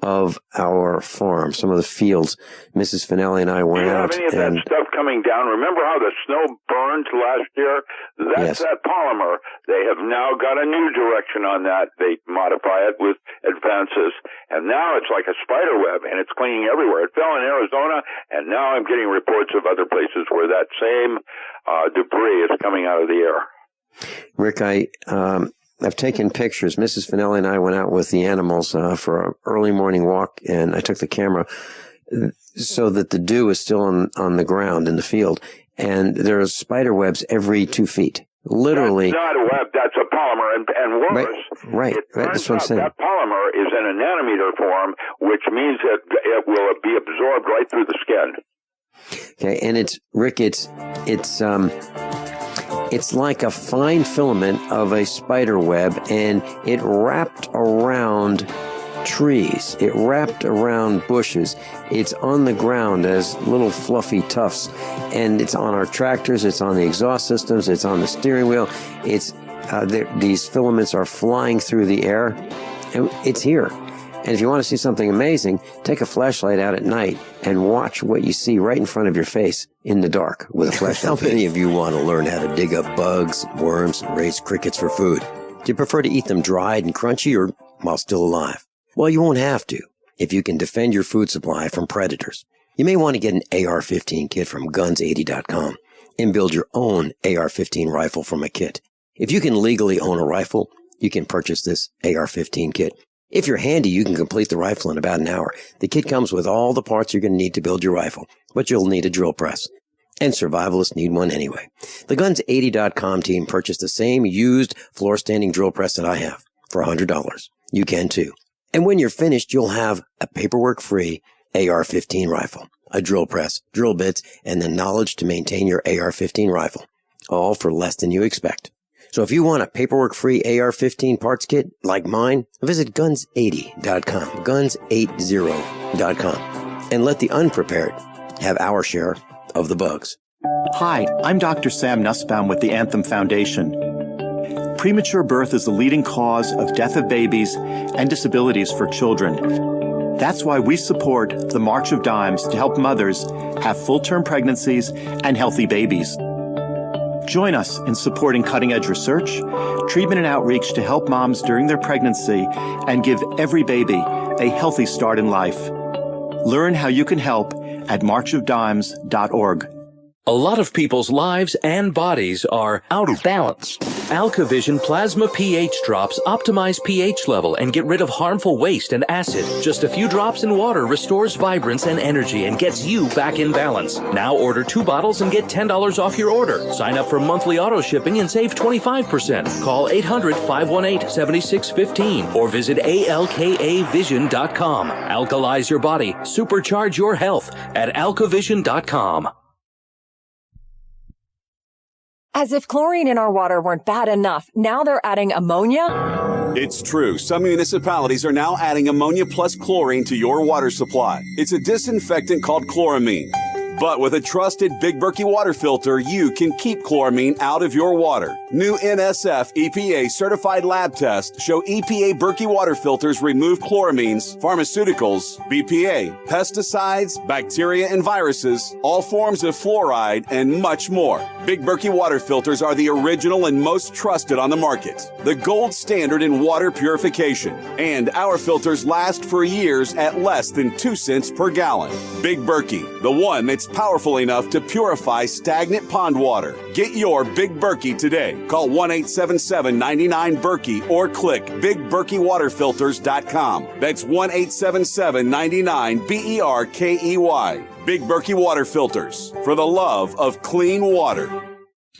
of our farm, some of the fields. Mrs. Finelli and I went out. Do you have any of that stuff coming down? Remember how the snow burned last year? That's that polymer. They have now got a new direction on that. They modify it with advances, and now it's like a spider web, and it's clinging everywhere. It fell in Arizona, and now I'm getting reports of other places where that same debris is coming out of the air. Rick, I've taken pictures. Mrs. Finelli and I went out with the animals for an early morning walk, and I took the camera so that the dew is still on the ground in the field, and there's spider webs every 2 feet. Literally. That's not a web, that's a polymer, and worse. Right. That's what I'm saying. That polymer is in a nanometer form, which means that it will be absorbed right through the skin. Okay, and it's like a fine filament of a spider web, and it wrapped around trees. It wrapped around bushes. It's on the ground as little fluffy tufts, and it's on our tractors. It's on the exhaust systems. It's on the steering wheel. These filaments are flying through the air, and it's here. And if you want to see something amazing, take a flashlight out at night and watch what you see right in front of your face in the dark with a flashlight. How many of you want to learn how to dig up bugs, worms, and raise crickets for food? Do you prefer to eat them dried and crunchy or while still alive? Well, you won't have to if you can defend your food supply from predators. You may want to get an AR-15 kit from guns80.com and build your own AR-15 rifle from a kit. If you can legally own a rifle, you can purchase this AR-15 kit. If you're handy, you can complete the rifle in about an hour. The kit comes with all the parts you're going to need to build your rifle, but you'll need a drill press. And survivalists need one anyway. The Guns80.com team purchased the same used floor-standing drill press that I have for $100. You can too. And when you're finished, you'll have a paperwork-free AR-15 rifle, a drill press, drill bits, and the knowledge to maintain your AR-15 rifle, all for less than you expect. So if you want a paperwork-free AR-15 parts kit like mine, visit Guns80.com, Guns80.com, and let the unprepared have our share of the bugs. Hi, I'm Dr. Sam Nussbaum with the Anthem Foundation. Premature birth is the leading cause of death of babies and disabilities for children. That's why we support the March of Dimes to help mothers have full-term pregnancies and healthy babies. Join us in supporting cutting-edge research, treatment, and outreach to help moms during their pregnancy and give every baby a healthy start in life. Learn how you can help at marchofdimes.org. A lot of people's lives and bodies are out of balance. AlkaVision Plasma pH drops optimize pH level and get rid of harmful waste and acid. Just a few drops in water restores vibrance and energy and gets you back in balance. Now order 2 bottles and get $10 off your order. Sign up for monthly auto shipping and save 25%. Call 800-518-7615 or visit alkavision.com. Alkalize your body. Supercharge your health at alkavision.com. As if chlorine in our water weren't bad enough, now they're adding ammonia? It's true. Some municipalities are now adding ammonia plus chlorine to your water supply. It's a disinfectant called chloramine. But with a trusted Big Berkey water filter, you can keep chloramine out of your water. New NSF EPA certified lab tests show EPA Berkey water filters remove chloramines, pharmaceuticals, BPA, pesticides, bacteria and viruses, all forms of fluoride, and much more. Big Berkey water filters are the original and most trusted on the market. The gold standard in water purification. And our filters last for years at less than 2 cents per gallon. Big Berkey, the one that's powerful enough to purify stagnant pond water. Get your Big Berkey today. Call 1-877-99-BERKEY or click BigBerkeyWaterFilters.com. That's 1-877-99-BERKEY. Big Berkey Water Filters, for the love of clean water.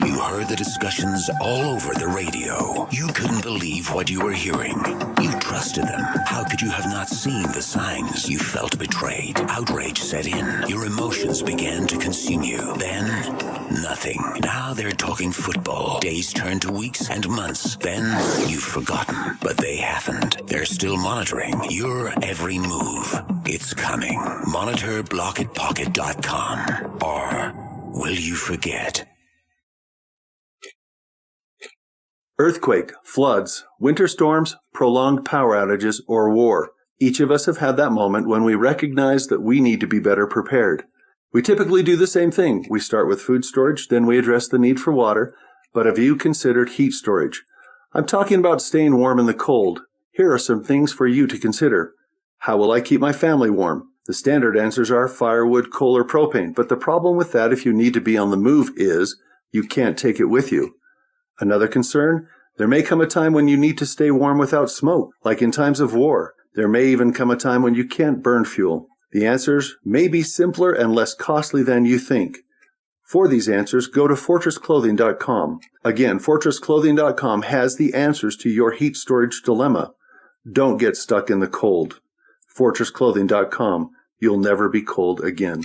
You heard the discussions all over the radio. You couldn't believe what you were hearing. You trusted them. How could you have not seen the signs? You felt betrayed. Outrage set in. Your emotions began to consume you. Then, nothing. Now they're talking football. Days turn to weeks and months. Then, you've forgotten. But they haven't. They're still monitoring your every move. It's coming. Monitor blockitpocket.com. Or will you forget? Earthquake, floods, winter storms, prolonged power outages, or war. Each of us have had that moment when we recognize that we need to be better prepared. We typically do the same thing. We start with food storage, then we address the need for water. But have you considered heat storage? I'm talking about staying warm in the cold. Here are some things for you to consider. How will I keep my family warm? The standard answers are firewood, coal, or propane. But the problem with that if you need to be on the move is you can't take it with you. Another concern, there may come a time when you need to stay warm without smoke, like in times of war. There may even come a time when you can't burn fuel. The answers may be simpler and less costly than you think. For these answers, go to fortressclothing.com. Again, fortressclothing.com has the answers to your heat storage dilemma. Don't get stuck in the cold. Fortressclothing.com. You'll never be cold again.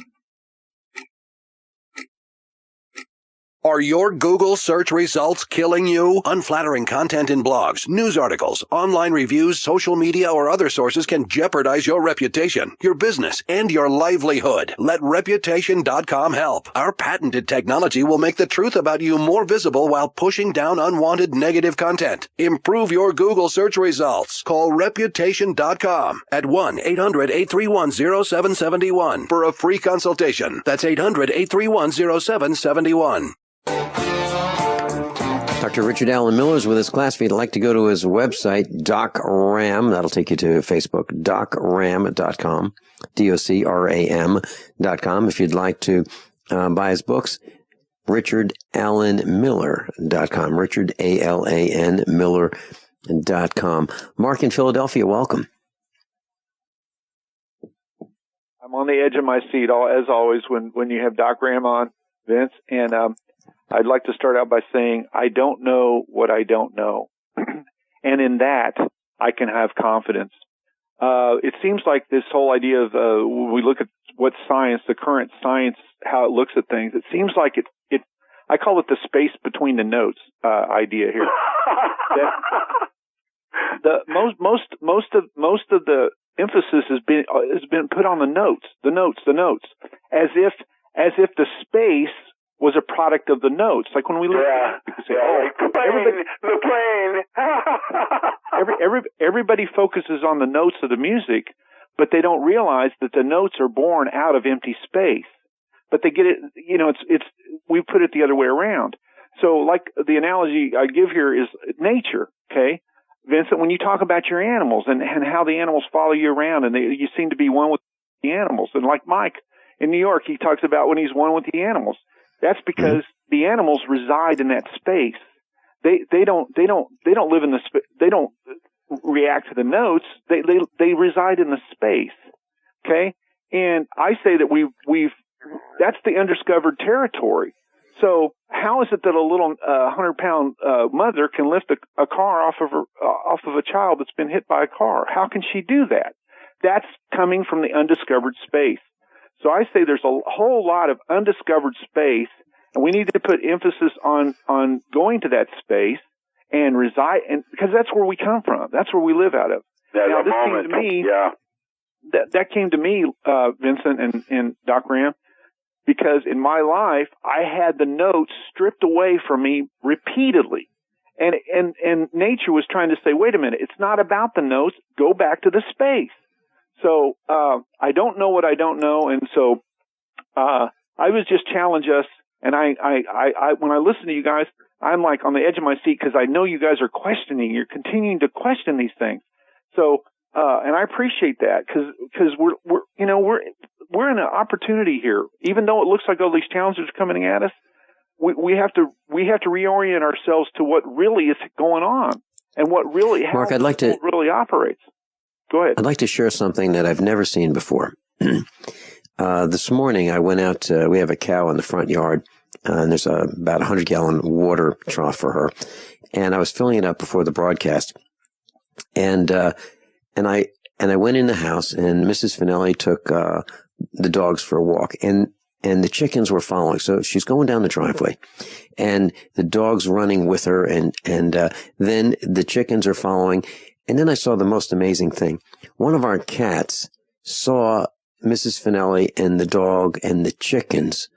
Are your Google search results killing you? Unflattering content in blogs, news articles, online reviews, social media, or other sources can jeopardize your reputation, your business, and your livelihood. Let Reputation.com help. Our patented technology will make the truth about you more visible while pushing down unwanted negative content. Improve your Google search results. Call Reputation.com at 1-800-831-0771 for a free consultation. That's 800-831-0771. Dr. Richard Allen Miller is with us, class. If you'd like to go to his website, DocRam, that'll take you to Facebook, docram.com, DocRam.com. If you'd like to buy his books, richardallenmiller.com, richardalanmiller.com. Mark in Philadelphia, welcome. I'm on the edge of my seat, as always, when you have Doc Ram on, Vince, and I'd like to start out by saying I don't know what I don't know. And in that, I can have confidence. It seems like this whole idea of we look at what science, the current science, how it looks at things, it seems like it I call it the space between the notes idea here. Most of the emphasis has been put on the notes, as if the space was a product of the notes. Like when we look at it, say, the plane. Everybody focuses on the notes of the music, but they don't realize that the notes are born out of empty space. But they get it, we put it the other way around. So like the analogy I give here is nature, okay? Vincent, when you talk about your animals and how the animals follow you around and you seem to be one with the animals. And like Mike in New York, he talks about when he's one with the animals. That's because the animals reside in that space. they don't live in they don't react to the notes. They reside in the space. Okay. And I say that that's the undiscovered territory. So how is it that a little 100-pound mother can lift a car off of a child that's been hit by a car? How can she do that? That's coming from the undiscovered space. So I say there's a whole lot of undiscovered space, and we need to put emphasis on going to that space and reside, and because that's where we come from. That's where we live out of. Now, this came to me. Yeah. That came to me, Vincent and Doc Ram, because in my life I had the notes stripped away from me repeatedly, and nature was trying to say, wait a minute, it's not about the notes. Go back to the space. So I don't know what I don't know, and so I was just challenge us. And I when I listen to you guys, I'm like on the edge of my seat because I know you guys are questioning. You're continuing to question these things. So and I appreciate that because we're in an opportunity here. Even though it looks like all these challenges are coming at us, we have to reorient ourselves to what really is going on and what really Mark, I'd like to really operates. Go ahead. I'd like to share something that I've never seen before. This morning I went out. We have a cow in the front yard, and there's about 100-gallon water trough for her. And I was filling it up before the broadcast, and I went in the house, and Mrs. Finelli took the dogs for a walk, and the chickens were following. So she's going down the driveway, and the dogs running with her, and then the chickens are following. And then I saw the most amazing thing. One of our cats saw Mrs. Finelli and the dog and the chickens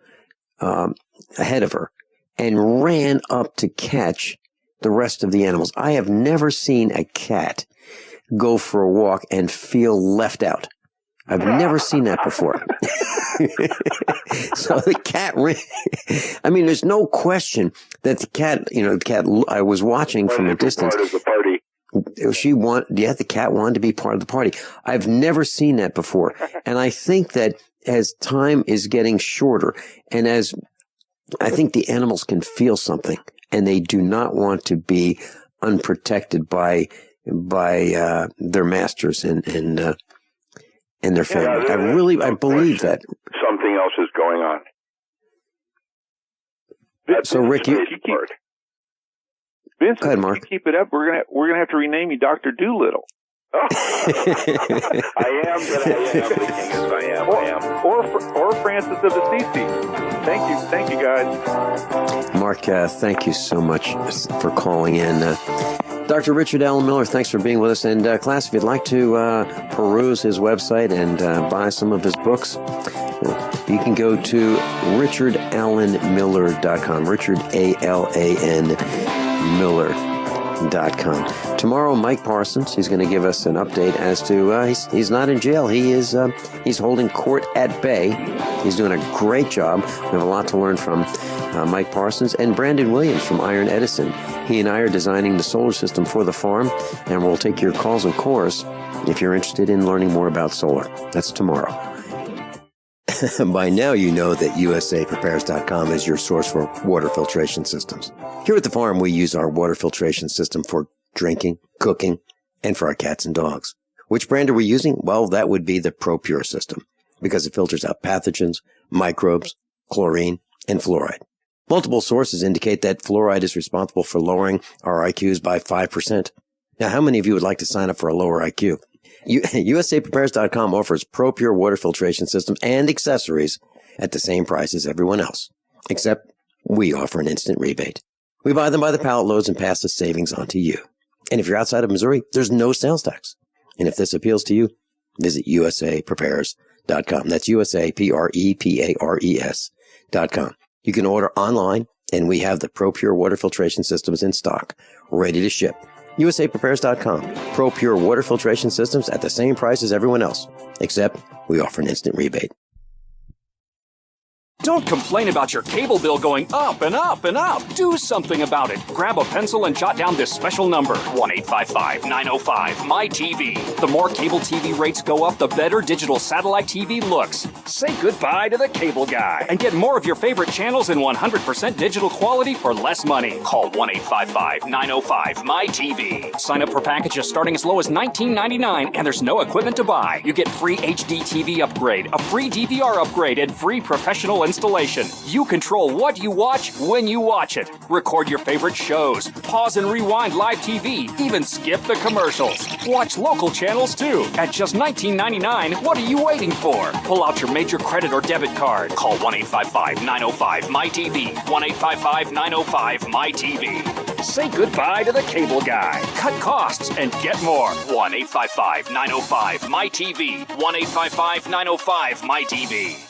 ahead of her and ran up to catch the rest of the animals. I have never seen a cat go for a walk and feel left out. I've never seen that before. So the cat ran. I mean, there's no question that the cat, I was watching from a distance. Part of the party. The cat wanted to be part of the party. I've never seen that before. And I think that as time is getting shorter, and as I think the animals can feel something, and they do not want to be unprotected by their masters and their family. I believe that something else is going on. So Rick, Vincent, go ahead, Mark. If you keep it up, we're gonna have to rename you Dr. Doolittle. I am. Or Francis of Assisi. Thank you guys. Mark, thank you so much for calling in. Dr. Richard Allen Miller, thanks for being with us. And class, if you'd like to peruse his website and buy some of his books, you can go to richardallenmiller.com. Richard, A-L-A-N, Miller.com. Tomorrow, Mike Parsons, he's going to give us an update as to, he's not in jail. He's holding court at bay. He's doing a great job. We have a lot to learn from Mike Parsons and Brandon Williams from Iron Edison. He and I are designing the solar system for the farm, and we'll take your calls, of course, if you're interested in learning more about solar. That's tomorrow. By now, you know that USAPrepares.com is your source for water filtration systems. Here at the farm, we use our water filtration system for drinking, cooking, and for our cats and dogs. Which brand are we using? Well, that would be the ProPure system, because it filters out pathogens, microbes, chlorine, and fluoride. Multiple sources indicate that fluoride is responsible for lowering our IQs by 5%. Now, how many of you would like to sign up for a lower IQ? USAPrepares.com offers ProPure water filtration systems and accessories at the same price as everyone else, except we offer an instant rebate. We buy them by the pallet loads and pass the savings on to you. And if you're outside of Missouri, there's no sales tax. And if this appeals to you, visit USAPrepares.com. That's USAPrepares.com. You can order online, and we have the ProPure water filtration systems in stock, ready to ship. USAPrepares.com. ProPure water filtration systems at the same price as everyone else, except we offer an instant rebate. Don't complain about your cable bill going up and up and up. Do something about it. Grab a pencil and jot down this special number, 1-855-905-MY-TV. The more cable TV rates go up, the better digital satellite TV looks. Say goodbye to the cable guy and get more of your favorite channels in 100% digital quality for less money. Call 1-855-905-MY-TV. Sign up for packages starting as low as $19.99, and there's no equipment to buy. You get free HD TV upgrade, a free DVR upgrade, and free professional installation. You control what you watch when you watch it. Record your favorite shows, pause and rewind live TV, even skip the commercials. Watch local channels too. At just $19.99, what are you waiting for? Pull out your major credit or debit card. Call 1-855-905-MY-TV. 1-855-905-MY-TV. Say goodbye to the cable guy. Cut costs and get more. 1-855-905-MY-TV. 1-855-905-MY-TV.